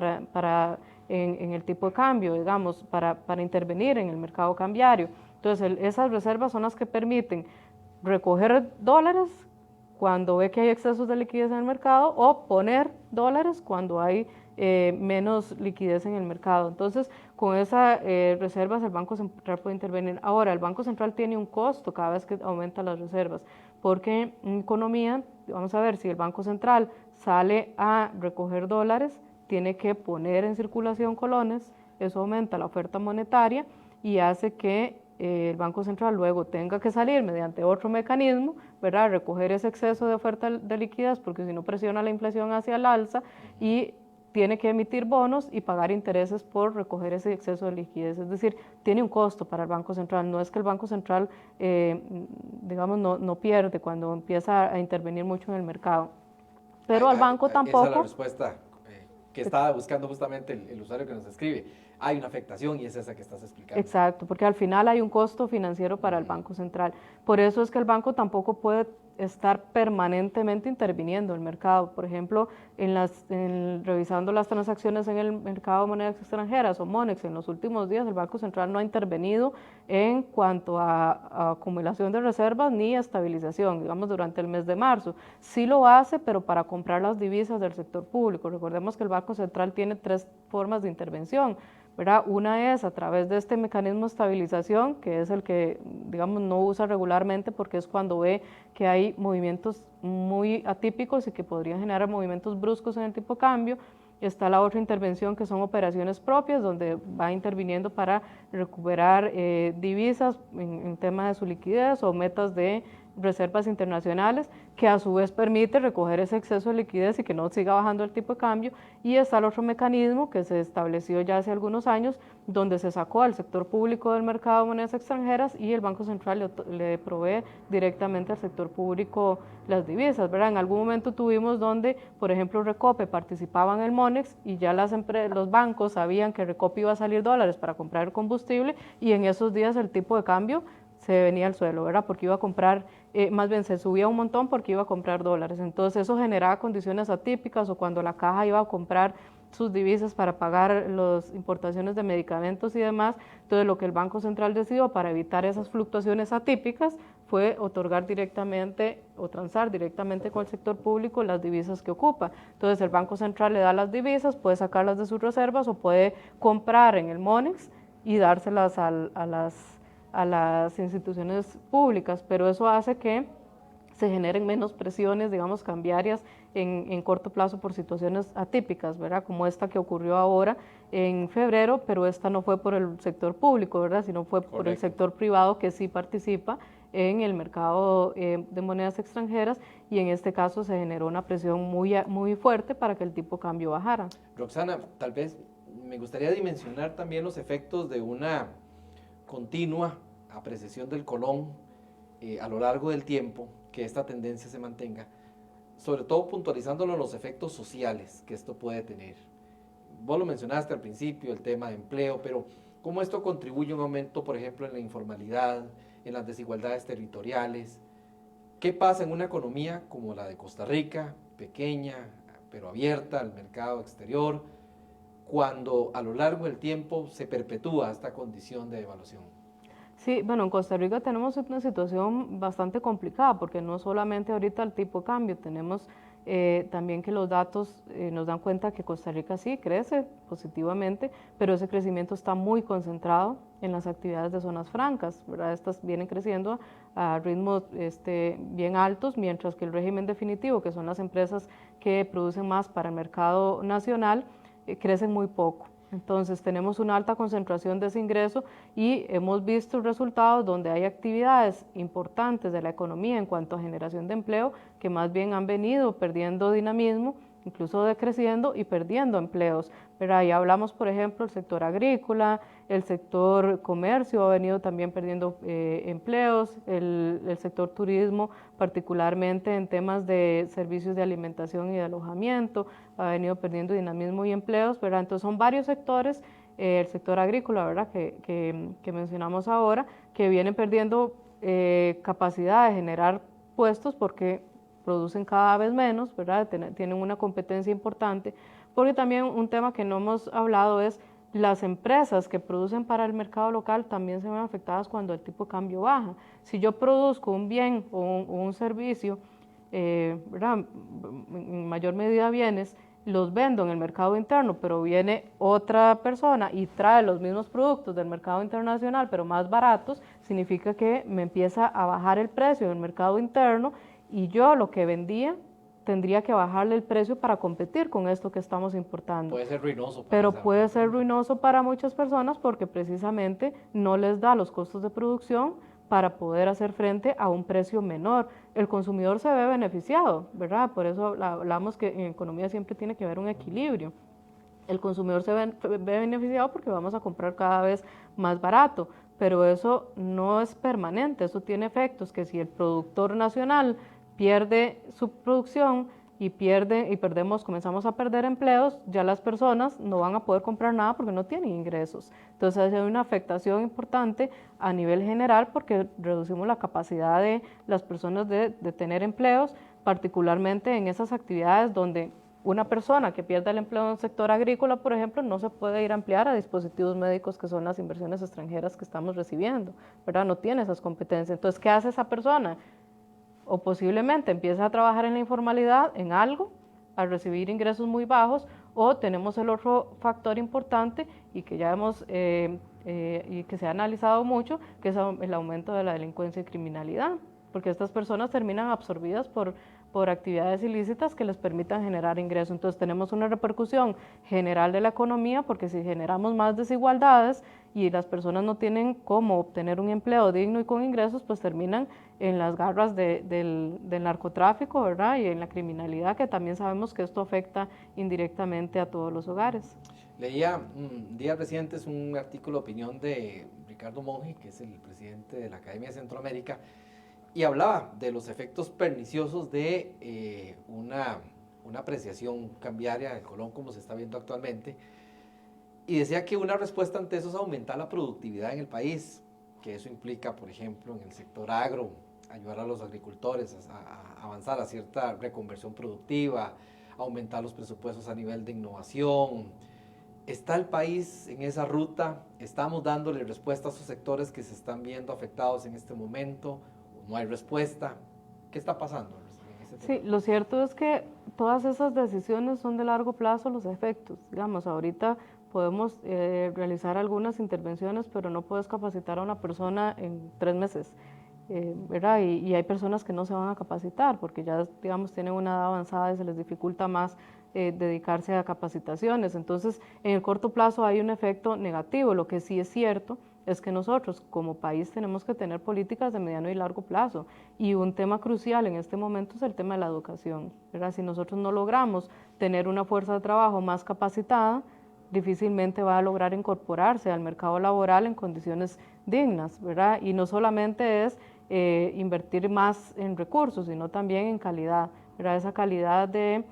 en el tipo de cambio, digamos, para intervenir en el mercado cambiario. Entonces, esas reservas son las que permiten recoger dólares cuando ve que hay excesos de liquidez en el mercado o poner dólares cuando hay menos liquidez en el mercado. Entonces, con esas reservas el Banco Central puede intervenir. Ahora, el Banco Central tiene un costo cada vez que aumenta las reservas, porque en economía, vamos a ver, si el Banco Central sale a recoger dólares, tiene que poner en circulación colones, eso aumenta la oferta monetaria y hace que el Banco Central luego tenga que salir mediante otro mecanismo, ¿verdad?, recoger ese exceso de oferta de liquidez, porque si no presiona la inflación hacia el alza y tiene que emitir bonos y pagar intereses por recoger ese exceso de liquidez. Es decir, tiene un costo para el Banco Central. No es que el Banco Central, digamos, no pierde cuando empieza a intervenir mucho en el mercado. Pero al banco tampoco... Esa es la respuesta que estaba buscando justamente el usuario que nos escribe. Hay una afectación y es esa que estás explicando. Exacto, porque al final hay un costo financiero para el Banco Central. Por eso es que el banco tampoco puede estar permanentemente interviniendo en el mercado. Por ejemplo, revisando las transacciones en el mercado de monedas extranjeras o MONEX, en los últimos días el Banco Central no ha intervenido en cuanto a acumulación de reservas ni estabilización, digamos, durante el mes de marzo. Sí lo hace, pero para comprar las divisas del sector público. Recordemos que el Banco Central tiene 3 formas de intervención, ¿verdad? Una es a través de este mecanismo de estabilización, que es el que, digamos, no usa regularmente porque es cuando ve que hay movimientos muy atípicos y que podrían generar movimientos bruscos en el tipo de cambio. Está la otra intervención que son operaciones propias, donde va interviniendo para recuperar divisas en tema de su liquidez o metas de reservas internacionales, que a su vez permite recoger ese exceso de liquidez y que no siga bajando el tipo de cambio. Y está el otro mecanismo que se estableció ya hace algunos años, donde se sacó al sector público del mercado de monedas extranjeras y el Banco Central le provee directamente al sector público las divisas, ¿verdad? En algún momento tuvimos donde, por ejemplo, Recope participaba en el MONEX y ya los bancos sabían que Recope iba a salir dólares para comprar el combustible y en esos días el tipo de cambio se venía al suelo, ¿verdad? Porque iba a comprar, más bien se subía un montón porque iba a comprar dólares. Entonces eso generaba condiciones atípicas, o cuando la caja iba a comprar sus divisas para pagar las importaciones de medicamentos y demás. Entonces lo que el Banco Central decidió para evitar esas fluctuaciones atípicas fue otorgar directamente o transar directamente con el sector público las divisas que ocupa. Entonces el Banco Central le da las divisas, puede sacarlas de sus reservas o puede comprar en el MONEX y dárselas a las instituciones públicas, pero eso hace que se generen menos presiones, digamos, cambiarias en corto plazo por situaciones atípicas, ¿verdad? Como esta que ocurrió ahora en febrero, pero esta no fue por el sector público, ¿verdad? Sino fue por el sector privado, que sí participa en el mercado de monedas extranjeras, y en este caso se generó una presión muy fuerte para que el tipo de cambio bajara. Roxana, tal vez me gustaría dimensionar también los efectos de una continua apreciación del colón a lo largo del tiempo, que esta tendencia se mantenga, sobre todo puntualizándolo los efectos sociales que esto puede tener. Vos lo mencionaste al principio, el tema de empleo, pero ¿cómo esto contribuye a un aumento, por ejemplo, en la informalidad, en las desigualdades territoriales? ¿Qué pasa en una economía como la de Costa Rica, pequeña, pero abierta al mercado exterior, cuando a lo largo del tiempo se perpetúa esta condición de devaluación? Sí, bueno, en Costa Rica tenemos una situación bastante complicada, porque no solamente ahorita el tipo de cambio, tenemos también que los datos nos dan cuenta que Costa Rica sí crece positivamente, pero ese crecimiento está muy concentrado en las actividades de zonas francas, ¿verdad? Estas vienen creciendo a ritmos bien altos, mientras que el régimen definitivo, que son las empresas que producen más para el mercado nacional, crecen muy poco. Entonces tenemos una alta concentración de ese ingreso y hemos visto resultados donde hay actividades importantes de la economía en cuanto a generación de empleo que más bien han venido perdiendo dinamismo incluso decreciendo y perdiendo empleos. Pero ahí hablamos, por ejemplo, el sector agrícola, el sector comercio ha venido también perdiendo empleos, el sector turismo, particularmente en temas de servicios de alimentación y de alojamiento, ha venido perdiendo dinamismo y empleos, ¿verdad? Entonces son varios sectores, el sector agrícola, ¿verdad? Que mencionamos ahora, que vienen perdiendo capacidad de generar puestos porque producen cada vez menos, ¿verdad? Tienen una competencia importante, porque también un tema que no hemos hablado es las empresas que producen para el mercado local también se ven afectadas cuando el tipo de cambio baja. Si yo produzco un bien o un servicio, ¿verdad? En mayor medida bienes, los vendo en el mercado interno, pero viene otra persona y trae los mismos productos del mercado internacional, pero más baratos, significa que me empieza a bajar el precio del mercado interno y yo lo que vendía tendría que bajarle el precio para competir con esto que estamos importando. Puede ser ruinoso. Pero puede ser ruinoso para muchas personas porque precisamente no les da los costos de producción para poder hacer frente a un precio menor. El consumidor se ve beneficiado, ¿verdad? Por eso hablamos que en economía siempre tiene que haber un equilibrio. El consumidor se ve beneficiado porque vamos a comprar cada vez más barato, pero eso no es permanente, eso tiene efectos que si el productor nacional pierde su producción y comenzamos a perder empleos, ya las personas no van a poder comprar nada porque no tienen ingresos. Entonces hay una afectación importante a nivel general porque reducimos la capacidad de las personas de tener empleos, particularmente en esas actividades donde una persona que pierda el empleo en el sector agrícola, por ejemplo, no se puede ir a ampliar a dispositivos médicos que son las inversiones extranjeras que estamos recibiendo, ¿verdad? No tiene esas competencias. Entonces, ¿qué hace esa persona? O posiblemente empieza a trabajar en la informalidad, en algo, a recibir ingresos muy bajos, o tenemos el otro factor importante y que ya hemos y que se ha analizado mucho, que es el aumento de la delincuencia y criminalidad, porque estas personas terminan absorbidas por actividades ilícitas que les permitan generar ingresos. Entonces tenemos una repercusión general de la economía, porque si generamos más desigualdades y las personas no tienen cómo obtener un empleo digno y con ingresos, pues terminan en las garras del narcotráfico, ¿verdad? Y en la criminalidad, que también sabemos que esto afecta indirectamente a todos los hogares. Leía días recientes un artículo de opinión de Ricardo Monge, que es el presidente de la Academia de Centroamérica, y hablaba de los efectos perniciosos de una apreciación cambiaria del colón como se está viendo actualmente, y decía que una respuesta ante eso es aumentar la productividad en el país, que eso implica, por ejemplo, en el sector agro, ayudar a los agricultores a avanzar a cierta reconversión productiva, aumentar los presupuestos a nivel de innovación. ¿Está el país en esa ruta? ¿Estamos dándole respuesta a esos sectores que se están viendo afectados en este momento? ¿No hay respuesta? ¿Qué está pasando en ese tema? Sí, lo cierto es que todas esas decisiones son de largo plazo los efectos. Digamos, ahorita podemos realizar algunas intervenciones, pero no puedes capacitar a una persona en 3 meses, ¿verdad? Y hay personas que no se van a capacitar porque ya, digamos, tienen una edad avanzada y se les dificulta más dedicarse a capacitaciones. Entonces, en el corto plazo hay un efecto negativo. Lo que sí es cierto es que nosotros como país tenemos que tener políticas de mediano y largo plazo, y un tema crucial en este momento es el tema de la educación, ¿verdad? Si nosotros no logramos tener una fuerza de trabajo más capacitada, difícilmente va a lograr incorporarse al mercado laboral en condiciones dignas, ¿verdad? Y no solamente es invertir más en recursos, sino también en calidad, ¿verdad? Esa calidad de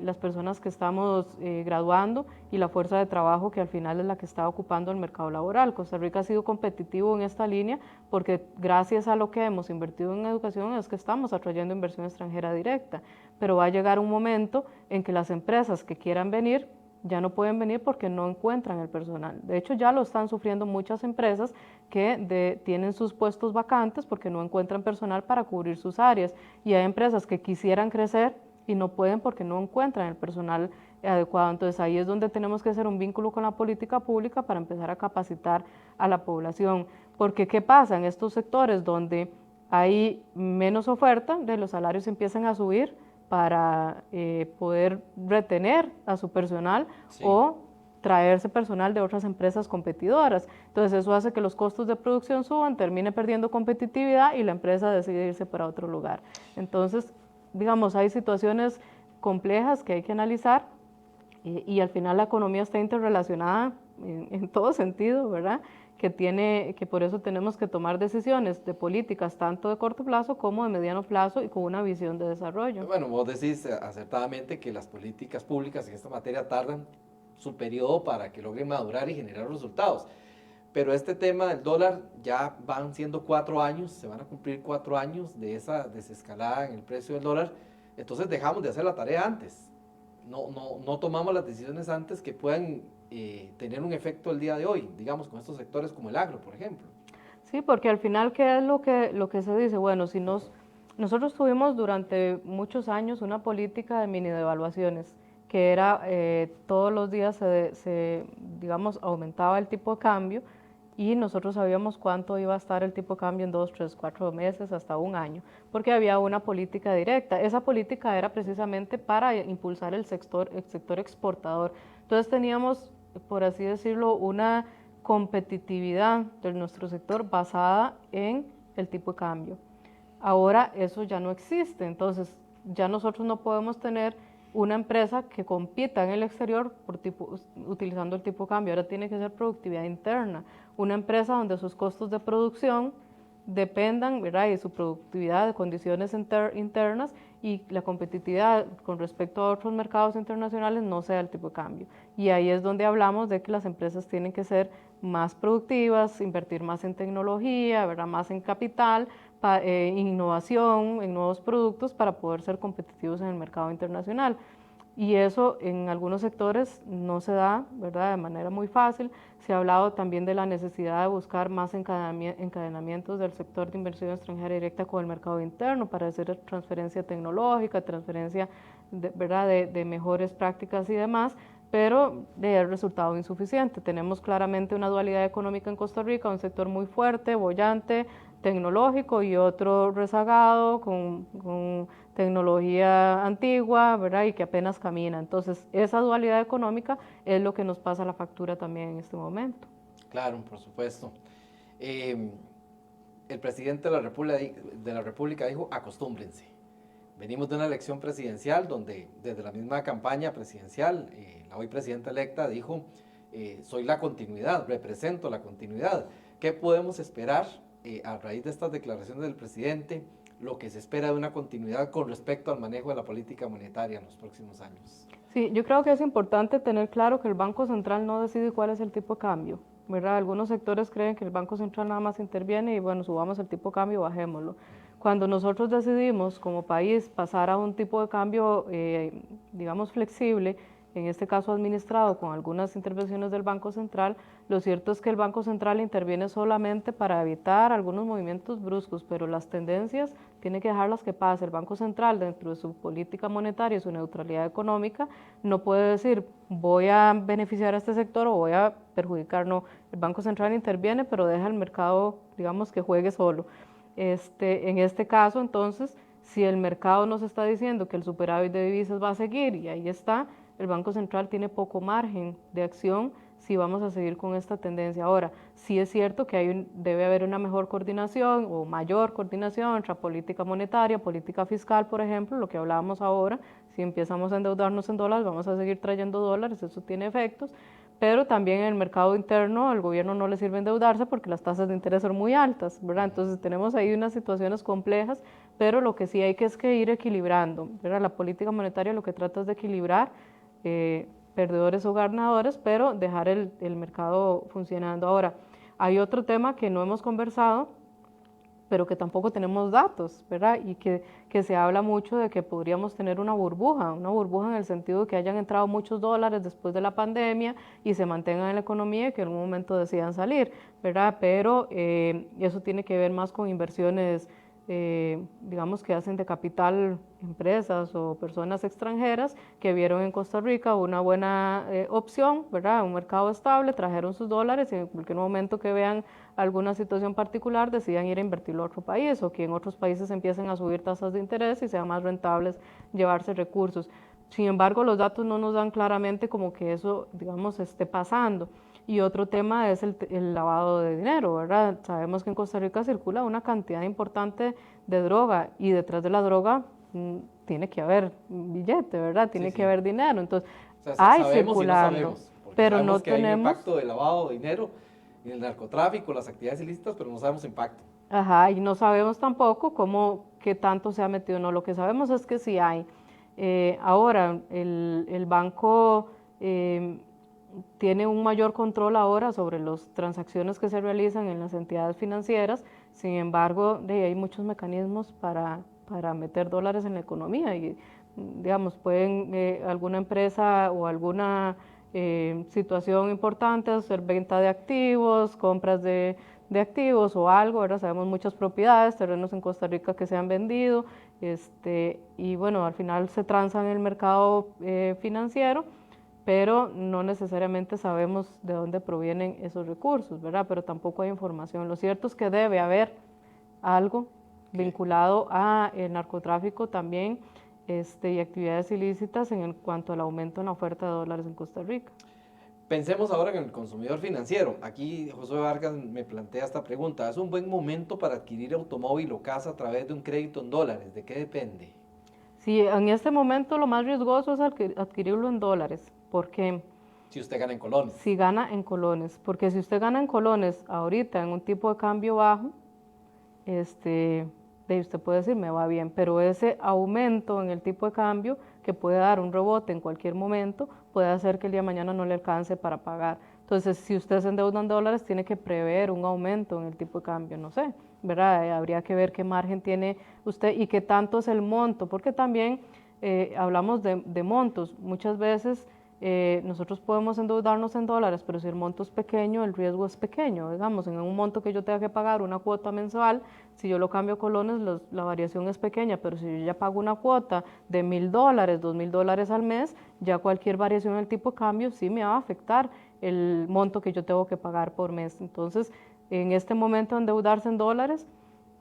las personas que estamos graduando y la fuerza de trabajo que al final es la que está ocupando el mercado laboral. Costa Rica ha sido competitivo en esta línea porque gracias a lo que hemos invertido en educación es que estamos atrayendo inversión extranjera directa, pero va a llegar un momento en que las empresas que quieran venir ya no pueden venir porque no encuentran el personal. De hecho, ya lo están sufriendo muchas empresas que tienen sus puestos vacantes porque no encuentran personal para cubrir sus áreas, y hay empresas que quisieran crecer y no pueden porque no encuentran el personal adecuado. Entonces ahí es donde tenemos que hacer un vínculo con la política pública para empezar a capacitar a la población. Porque ¿qué pasa? En estos sectores donde hay menos oferta, los salarios empiezan a subir para poder retener a su personal, sí, o traerse personal de otras empresas competidoras. Entonces eso hace que los costos de producción suban, termine perdiendo competitividad y la empresa decide irse para otro lugar. Entonces, digamos, hay situaciones complejas que hay que analizar y al final la economía está interrelacionada en todo sentido, ¿verdad? Que por eso tenemos que tomar decisiones de políticas tanto de corto plazo como de mediano plazo y con una visión de desarrollo. Bueno, vos decís acertadamente que las políticas públicas en esta materia tardan su periodo para que logren madurar y generar resultados. Pero este tema del dólar ya van siendo 4 años, se van a cumplir 4 años de esa desescalada en el precio del dólar, entonces dejamos de hacer la tarea antes. No tomamos las decisiones antes que puedan tener un efecto el día de hoy, digamos con estos sectores como el agro, por ejemplo. Sí, porque al final, ¿qué es lo que se dice? Bueno, nosotros tuvimos durante muchos años una política de mini devaluaciones, que era todos los días digamos, aumentaba el tipo de cambio y nosotros sabíamos cuánto iba a estar el tipo de cambio en 2, 3, 4 meses, hasta un año, porque había una política directa. Esa política era precisamente para impulsar el sector exportador. Entonces teníamos, por así decirlo, una competitividad de nuestro sector basada en el tipo de cambio. Ahora eso ya no existe, entonces ya nosotros no podemos tener una empresa que compita en el exterior utilizando el tipo de cambio. Ahora tiene que ser productividad interna, una empresa donde sus costos de producción dependan, ¿verdad?, y su productividad de condiciones internas y la competitividad con respecto a otros mercados internacionales no sea el tipo de cambio. Y ahí es donde hablamos de que las empresas tienen que ser más productivas, invertir más en tecnología, ¿verdad?, más en capital, innovación, en nuevos productos para poder ser competitivos en el mercado internacional. Y eso en algunos sectores no se da, ¿verdad?, de manera muy fácil. Se ha hablado también de la necesidad de buscar más encadenamientos del sector de inversión extranjera directa con el mercado interno para hacer transferencia tecnológica, transferencia ¿verdad?, de mejores prácticas y demás, pero el resultado insuficiente. Tenemos claramente una dualidad económica en Costa Rica, un sector muy fuerte, boyante, tecnológico y otro rezagado con tecnología antigua, ¿verdad?, y que apenas camina. Entonces, esa dualidad económica es lo que nos pasa la factura también en este momento. Claro, por supuesto. El presidente de la República dijo, acostúmbrense. Venimos de una elección presidencial donde desde la misma campaña presidencial, la hoy presidenta electa dijo, soy la continuidad, represento la continuidad. ¿Qué podemos esperar a raíz de estas declaraciones del presidente, lo que se espera de una continuidad con respecto al manejo de la política monetaria en los próximos años? Sí, yo creo que es importante tener claro que el Banco Central no decide cuál es el tipo de cambio, ¿verdad? Algunos sectores creen que el Banco Central nada más interviene y bueno, subamos el tipo de cambio, bajémoslo. Cuando nosotros decidimos como país pasar a un tipo de cambio, digamos, flexible, en este caso administrado con algunas intervenciones del Banco Central, lo cierto es que el Banco Central interviene solamente para evitar algunos movimientos bruscos, pero las tendencias tiene que dejarlas que pase. El Banco Central, dentro de su política monetaria y su neutralidad económica, no puede decir voy a beneficiar a este sector o voy a perjudicar, no. El Banco Central interviene, pero deja el mercado, digamos, que juegue solo. En este caso, entonces, si el mercado nos está diciendo que el superávit de divisas va a seguir y ahí está, el Banco Central tiene poco margen de acción si vamos a seguir con esta tendencia. Ahora, sí es cierto que debe haber una mejor coordinación o mayor coordinación entre política monetaria, política fiscal, por ejemplo, lo que hablábamos ahora. Si empezamos a endeudarnos en dólares, vamos a seguir trayendo dólares, eso tiene efectos, pero también en el mercado interno al gobierno no le sirve endeudarse porque las tasas de interés son muy altas, ¿verdad? Entonces tenemos ahí unas situaciones complejas, pero lo que sí hay que es que ir equilibrando, ¿verdad? La política monetaria lo que trata es de equilibrar perdedores o ganadores, pero dejar el mercado funcionando. Ahora, hay otro tema que no hemos conversado, pero que tampoco tenemos datos, ¿verdad? Y que se habla mucho de que podríamos tener una burbuja en el sentido de que hayan entrado muchos dólares después de la pandemia y se mantengan en la economía y que en un momento decidan salir, ¿verdad? Pero eso tiene que ver más con inversiones digamos que hacen de capital empresas o personas extranjeras que vieron en Costa Rica una buena opción, ¿verdad? Un mercado estable, trajeron sus dólares y en cualquier momento que vean alguna situación particular decidan ir a invertirlo a otro país o que en otros países empiecen a subir tasas de interés y sean más rentables llevarse recursos. Sin embargo, los datos no nos dan claramente como que eso, digamos, esté pasando. Y otro tema es el lavado de dinero, ¿verdad? Sabemos que en Costa Rica circula una cantidad importante de droga y detrás de la droga tiene que haber billete, ¿verdad? Tiene que haber dinero. Entonces, o sea, hay sabemos circulando, y no sabemos, pero sabemos no que hay un tenemos... impacto de lavado de dinero en el narcotráfico, las actividades ilícitas, pero no sabemos impacto. Ajá, y no sabemos tampoco qué tanto se ha metido, no, lo que sabemos es que sí hay. Ahora, el banco tiene un mayor control ahora sobre las transacciones que se realizan en las entidades financieras, sin embargo, hay muchos mecanismos para meter dólares en la economía y, digamos, alguna empresa o alguna situación importante hacer venta de activos, compras de activos o algo, ¿verdad? Sabemos muchas propiedades, terrenos en Costa Rica que se han vendido, y bueno, al final se transa en el mercado financiero, pero no necesariamente sabemos de dónde provienen esos recursos, ¿verdad? Pero tampoco hay información. Lo cierto es que debe haber algo vinculado a el narcotráfico también, y actividades ilícitas en cuanto al aumento en la oferta de dólares en Costa Rica. Pensemos ahora en el consumidor financiero. Aquí Josué Vargas me plantea esta pregunta. ¿Es un buen momento para adquirir automóvil o casa a través de un crédito en dólares? ¿De qué depende? Sí, en este momento lo más riesgoso es adquirirlo en dólares, porque Si usted gana en colones. si gana en colones, porque si usted gana en colones ahorita en un tipo de cambio bajo, usted puede decir me va bien, pero ese aumento en el tipo de cambio que puede dar un rebote en cualquier momento puede hacer que el día de mañana no le alcance para pagar. Entonces, si usted se endeuda en dólares, tiene que prever un aumento en el tipo de cambio, no sé, ¿verdad? Habría que ver qué margen tiene usted y qué tanto es el monto, porque también hablamos de montos. Muchas veces nosotros podemos endeudarnos en dólares, pero si el monto es pequeño, el riesgo es pequeño. Digamos, en un monto que yo tenga que pagar una cuota mensual, si yo lo cambio a colones, la variación es pequeña, pero si yo ya pago una cuota de $1,000, $2,000 al mes, ya cualquier variación en el tipo de cambio sí me va a afectar el monto que yo tengo que pagar por mes. Entonces, en este momento endeudarse en dólares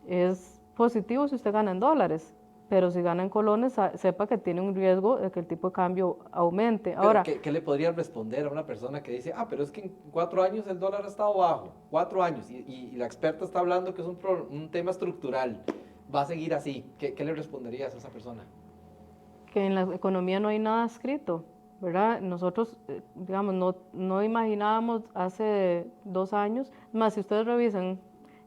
es positivo si usted gana en dólares, pero si gana en colones, sepa que tiene un riesgo de que el tipo de cambio aumente. Ahora, ¿Qué le podría responder a una persona que dice, pero es que en 4 años el dólar ha estado bajo, 4 años, y la experta está hablando que es un tema estructural, va a seguir así? ¿Qué le responderías a esa persona? Que en la economía no hay nada escrito, ¿verdad? Nosotros, digamos, no imaginábamos hace 2 años, más si ustedes revisan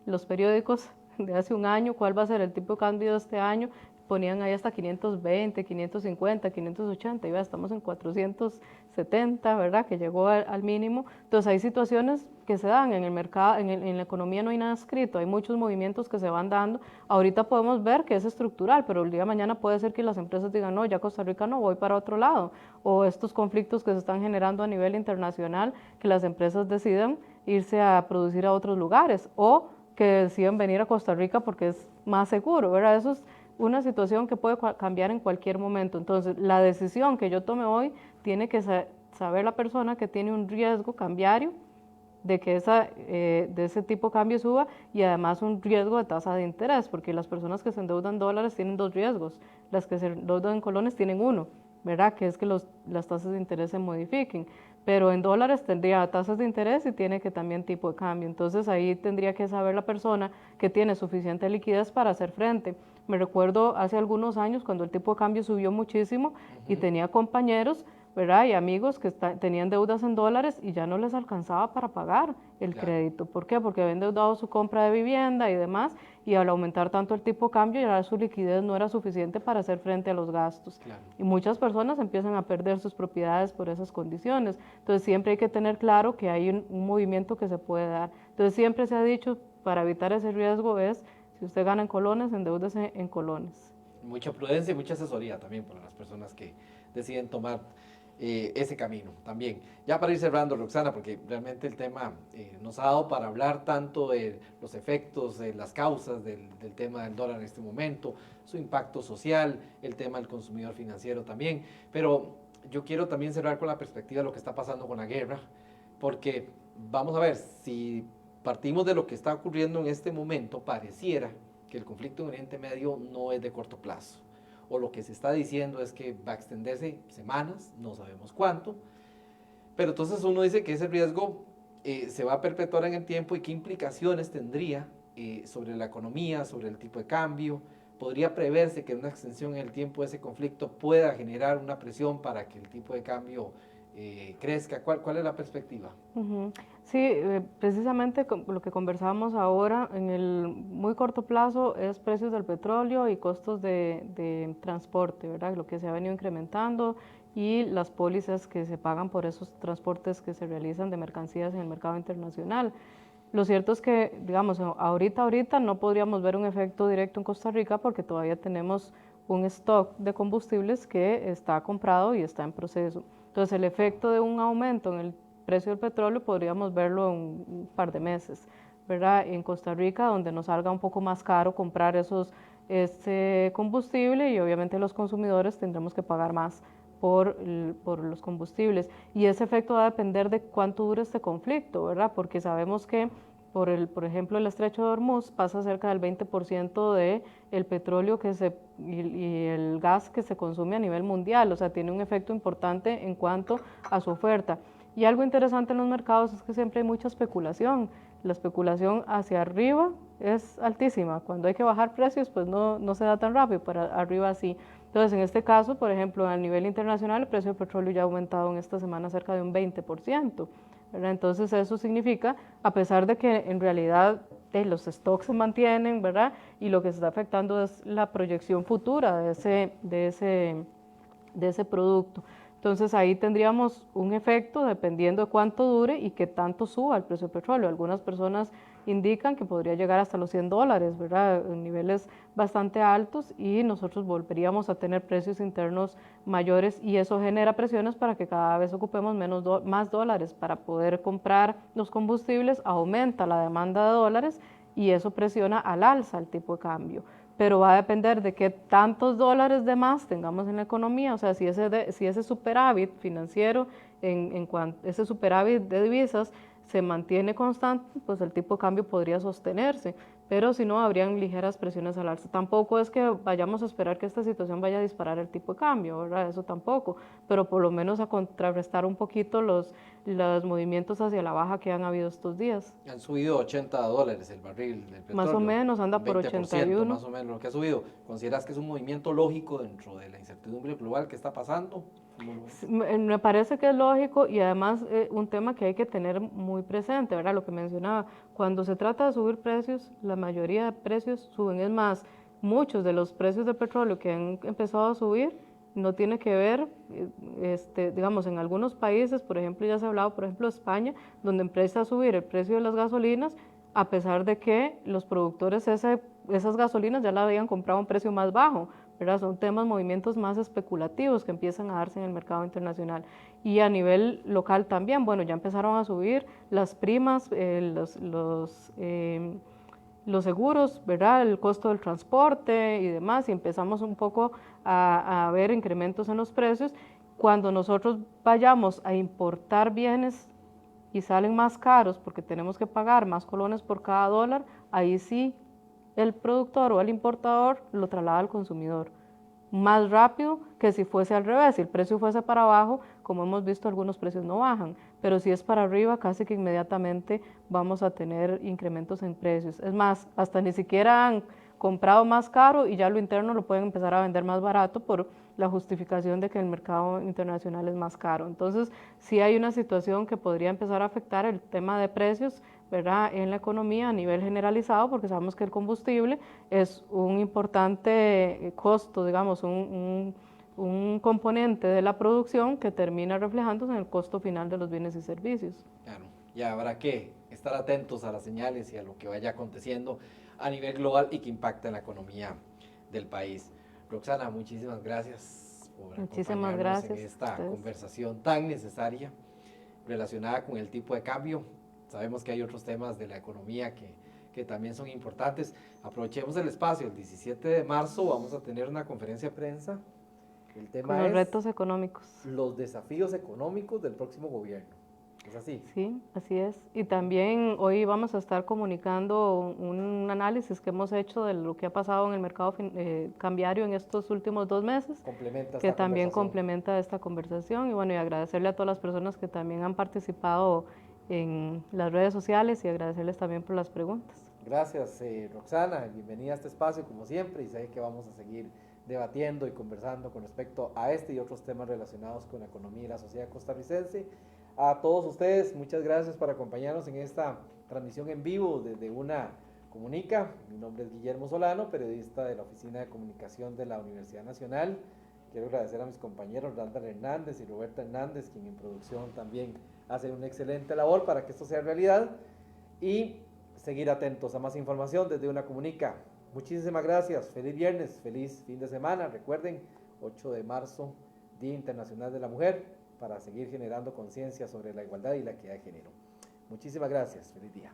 los periódicos de hace un año, cuál va a ser el tipo de cambio de este año, ponían ahí hasta 520, 550, 580, y ya estamos en 470, ¿verdad? Que llegó al mínimo. Entonces hay situaciones que se dan en el mercado, en la economía no hay nada escrito, hay muchos movimientos que se van dando. Ahorita podemos ver que es estructural, pero el día de mañana puede ser que las empresas digan, no, ya Costa Rica no, voy para otro lado. O estos conflictos que se están generando a nivel internacional, que las empresas decidan irse a producir a otros lugares, o que deciden venir a Costa Rica porque es más seguro, ¿verdad? Eso es una situación que puede cambiar en cualquier momento. Entonces, la decisión que yo tome hoy tiene que saber la persona que tiene un riesgo cambiario de que de ese tipo de cambio suba, y además un riesgo de tasa de interés, porque las personas que se endeudan en dólares tienen 2 riesgos, las que se endeudan en colones tienen uno, ¿verdad? Que es que las tasas de interés se modifiquen, pero en dólares tendría tasas de interés y tiene que también tipo de cambio. Entonces ahí tendría que saber la persona que tiene suficiente liquidez para hacer frente. Me recuerdo hace algunos años cuando el tipo de cambio subió muchísimo y tenía compañeros, ¿verdad? Y amigos que tenían deudas en dólares y ya no les alcanzaba para pagar el crédito. ¿Por qué? Porque habían endeudado su compra de vivienda y demás, y al aumentar tanto el tipo de cambio, ya su liquidez no era suficiente para hacer frente a los gastos. Claro. Y muchas personas empiezan a perder sus propiedades por esas condiciones. Entonces siempre hay que tener claro que hay un movimiento que se puede dar. Entonces siempre se ha dicho, para evitar ese riesgo es, si usted gana en colones, endeúdese en colones. Mucha prudencia y mucha asesoría también para las personas que deciden tomar ese camino también. Ya para ir cerrando, Roxana, porque realmente el tema nos ha dado para hablar tanto de los efectos, de las causas del tema del dólar en este momento, su impacto social, el tema del consumidor financiero también, pero yo quiero también cerrar con la perspectiva de lo que está pasando con la guerra, porque vamos a ver, si partimos de lo que está ocurriendo en este momento, pareciera que el conflicto en Oriente Medio no es de corto plazo, o lo que se está diciendo es que va a extenderse semanas, no sabemos cuánto, pero entonces uno dice que ese riesgo se va a perpetuar en el tiempo y qué implicaciones tendría sobre la economía, sobre el tipo de cambio, ¿podría preverse que una extensión en el tiempo de ese conflicto pueda generar una presión para que el tipo de cambio crezca? ¿Cuál es la perspectiva? Sí, precisamente lo que conversábamos ahora, en el muy corto plazo es precios del petróleo y costos de transporte, ¿verdad? Lo que se ha venido incrementando y las pólizas que se pagan por esos transportes que se realizan de mercancías en el mercado internacional. Lo cierto es que, digamos, ahorita no podríamos ver un efecto directo en Costa Rica porque todavía tenemos un stock de combustibles que está comprado y está en proceso. Entonces, el efecto de un aumento en el precio del petróleo podríamos verlo en un par de meses, ¿verdad? En Costa Rica, donde nos salga un poco más caro comprar ese combustible y obviamente los consumidores tendremos que pagar más por los combustibles. Y ese efecto va a depender de cuánto dure este conflicto, ¿verdad? Porque sabemos que por ejemplo, el estrecho de Hormuz pasa cerca del 20% del petróleo y el gas que se consume a nivel mundial, o sea, tiene un efecto importante en cuanto a su oferta. Y algo interesante en los mercados es que siempre hay mucha especulación. La especulación hacia arriba es altísima. Cuando hay que bajar precios, pues no se da tan rápido, pero arriba sí. Entonces, en este caso, por ejemplo, a nivel internacional, el precio del petróleo ya ha aumentado en esta semana cerca de un 20%. ¿Verdad? Entonces, eso significa, a pesar de que en realidad los stocks se mantienen, ¿verdad? Y lo que se está afectando es la proyección futura de ese producto. Entonces ahí tendríamos un efecto dependiendo de cuánto dure y qué tanto suba el precio del petróleo. Algunas personas indican que podría llegar hasta los $100, ¿verdad? En niveles bastante altos y nosotros volveríamos a tener precios internos mayores y eso genera presiones para que cada vez ocupemos más dólares para poder comprar los combustibles, aumenta la demanda de dólares y eso presiona al alza el tipo de cambio. Pero va a depender de qué tantos dólares de más tengamos en la economía, o sea, si ese superávit financiero, ese superávit de divisas se mantiene constante, pues el tipo de cambio podría sostenerse, pero si no, habrían ligeras presiones al alza. Tampoco es que vayamos a esperar que esta situación vaya a disparar el tipo de cambio, ¿verdad? Eso tampoco, pero por lo menos a contrarrestar un poquito los movimientos hacia la baja que han habido estos días. Han subido $80 el barril del petróleo. Más o menos, anda por 81. Más o menos lo que ha subido. ¿Consideras que es un movimiento lógico dentro de la incertidumbre global que está pasando? Me parece que es lógico y además un tema que hay que tener muy presente, ¿verdad? Lo que mencionaba, cuando se trata de subir precios, la mayoría de precios suben. Es más, muchos de los precios de petróleo que han empezado a subir no tiene que ver, digamos, en algunos países, por ejemplo, ya se ha hablado, por ejemplo, España, donde empieza a subir el precio de las gasolinas, a pesar de que los productores esas gasolinas ya la habían comprado a un precio más bajo, ¿verdad? Son movimientos más especulativos que empiezan a darse en el mercado internacional. Y a nivel local también, bueno, ya empezaron a subir las primas, los seguros, ¿verdad? El costo del transporte y demás, y empezamos un poco a ver incrementos en los precios. Cuando nosotros vayamos a importar bienes y salen más caros porque tenemos que pagar más colones por cada dólar, ahí sí el productor o el importador lo traslada al consumidor más rápido que si fuese al revés. Si el precio fuese para abajo, como hemos visto, algunos precios no bajan, pero si es para arriba, casi que inmediatamente vamos a tener incrementos en precios. Es más, hasta ni siquiera han comprado más caro y ya lo interno lo pueden empezar a vender más barato por la justificación de que el mercado internacional es más caro. Entonces, sí hay una situación que podría empezar a afectar el tema de precios, ¿verdad?, en la economía a nivel generalizado, porque sabemos que el combustible es un importante costo, digamos, un componente de la producción que termina reflejándose en el costo final de los bienes y servicios. Claro, y habrá que estar atentos a las señales y a lo que vaya aconteciendo a nivel global y que impacte en la economía del país. Roxana, muchísimas gracias por acompañarnos en esta conversación tan necesaria relacionada con el tipo de cambio. Sabemos que hay otros temas de la economía que también son importantes. Aprovechemos el espacio. El 17 de marzo vamos a tener una conferencia de prensa. El tema con los retos económicos. Los desafíos económicos del próximo gobierno. ¿Es así? Sí, así es. Y también hoy vamos a estar comunicando un análisis que hemos hecho de lo que ha pasado en el mercado cambiario en estos últimos 2 meses, que también complementa esta conversación. Y bueno, y agradecerle a todas las personas que también han participado en las redes sociales y agradecerles también por las preguntas. Gracias, Roxana, bienvenida a este espacio como siempre, y sé que vamos a seguir debatiendo y conversando con respecto a este y otros temas relacionados con la economía y la sociedad costarricense. A todos ustedes, muchas gracias por acompañarnos en esta transmisión en vivo desde Una Comunica. Mi nombre es Guillermo Solano, periodista de la Oficina de Comunicación de la Universidad Nacional. Quiero agradecer a mis compañeros Randall Hernández y Roberta Hernández, quien en producción también hacen una excelente labor para que esto sea realidad, y seguir atentos a más información desde Una Comunica. Muchísimas gracias, feliz viernes, feliz fin de semana. Recuerden, 8 de marzo, Día Internacional de la Mujer, para seguir generando conciencia sobre la igualdad y la equidad de género. Muchísimas gracias, feliz día.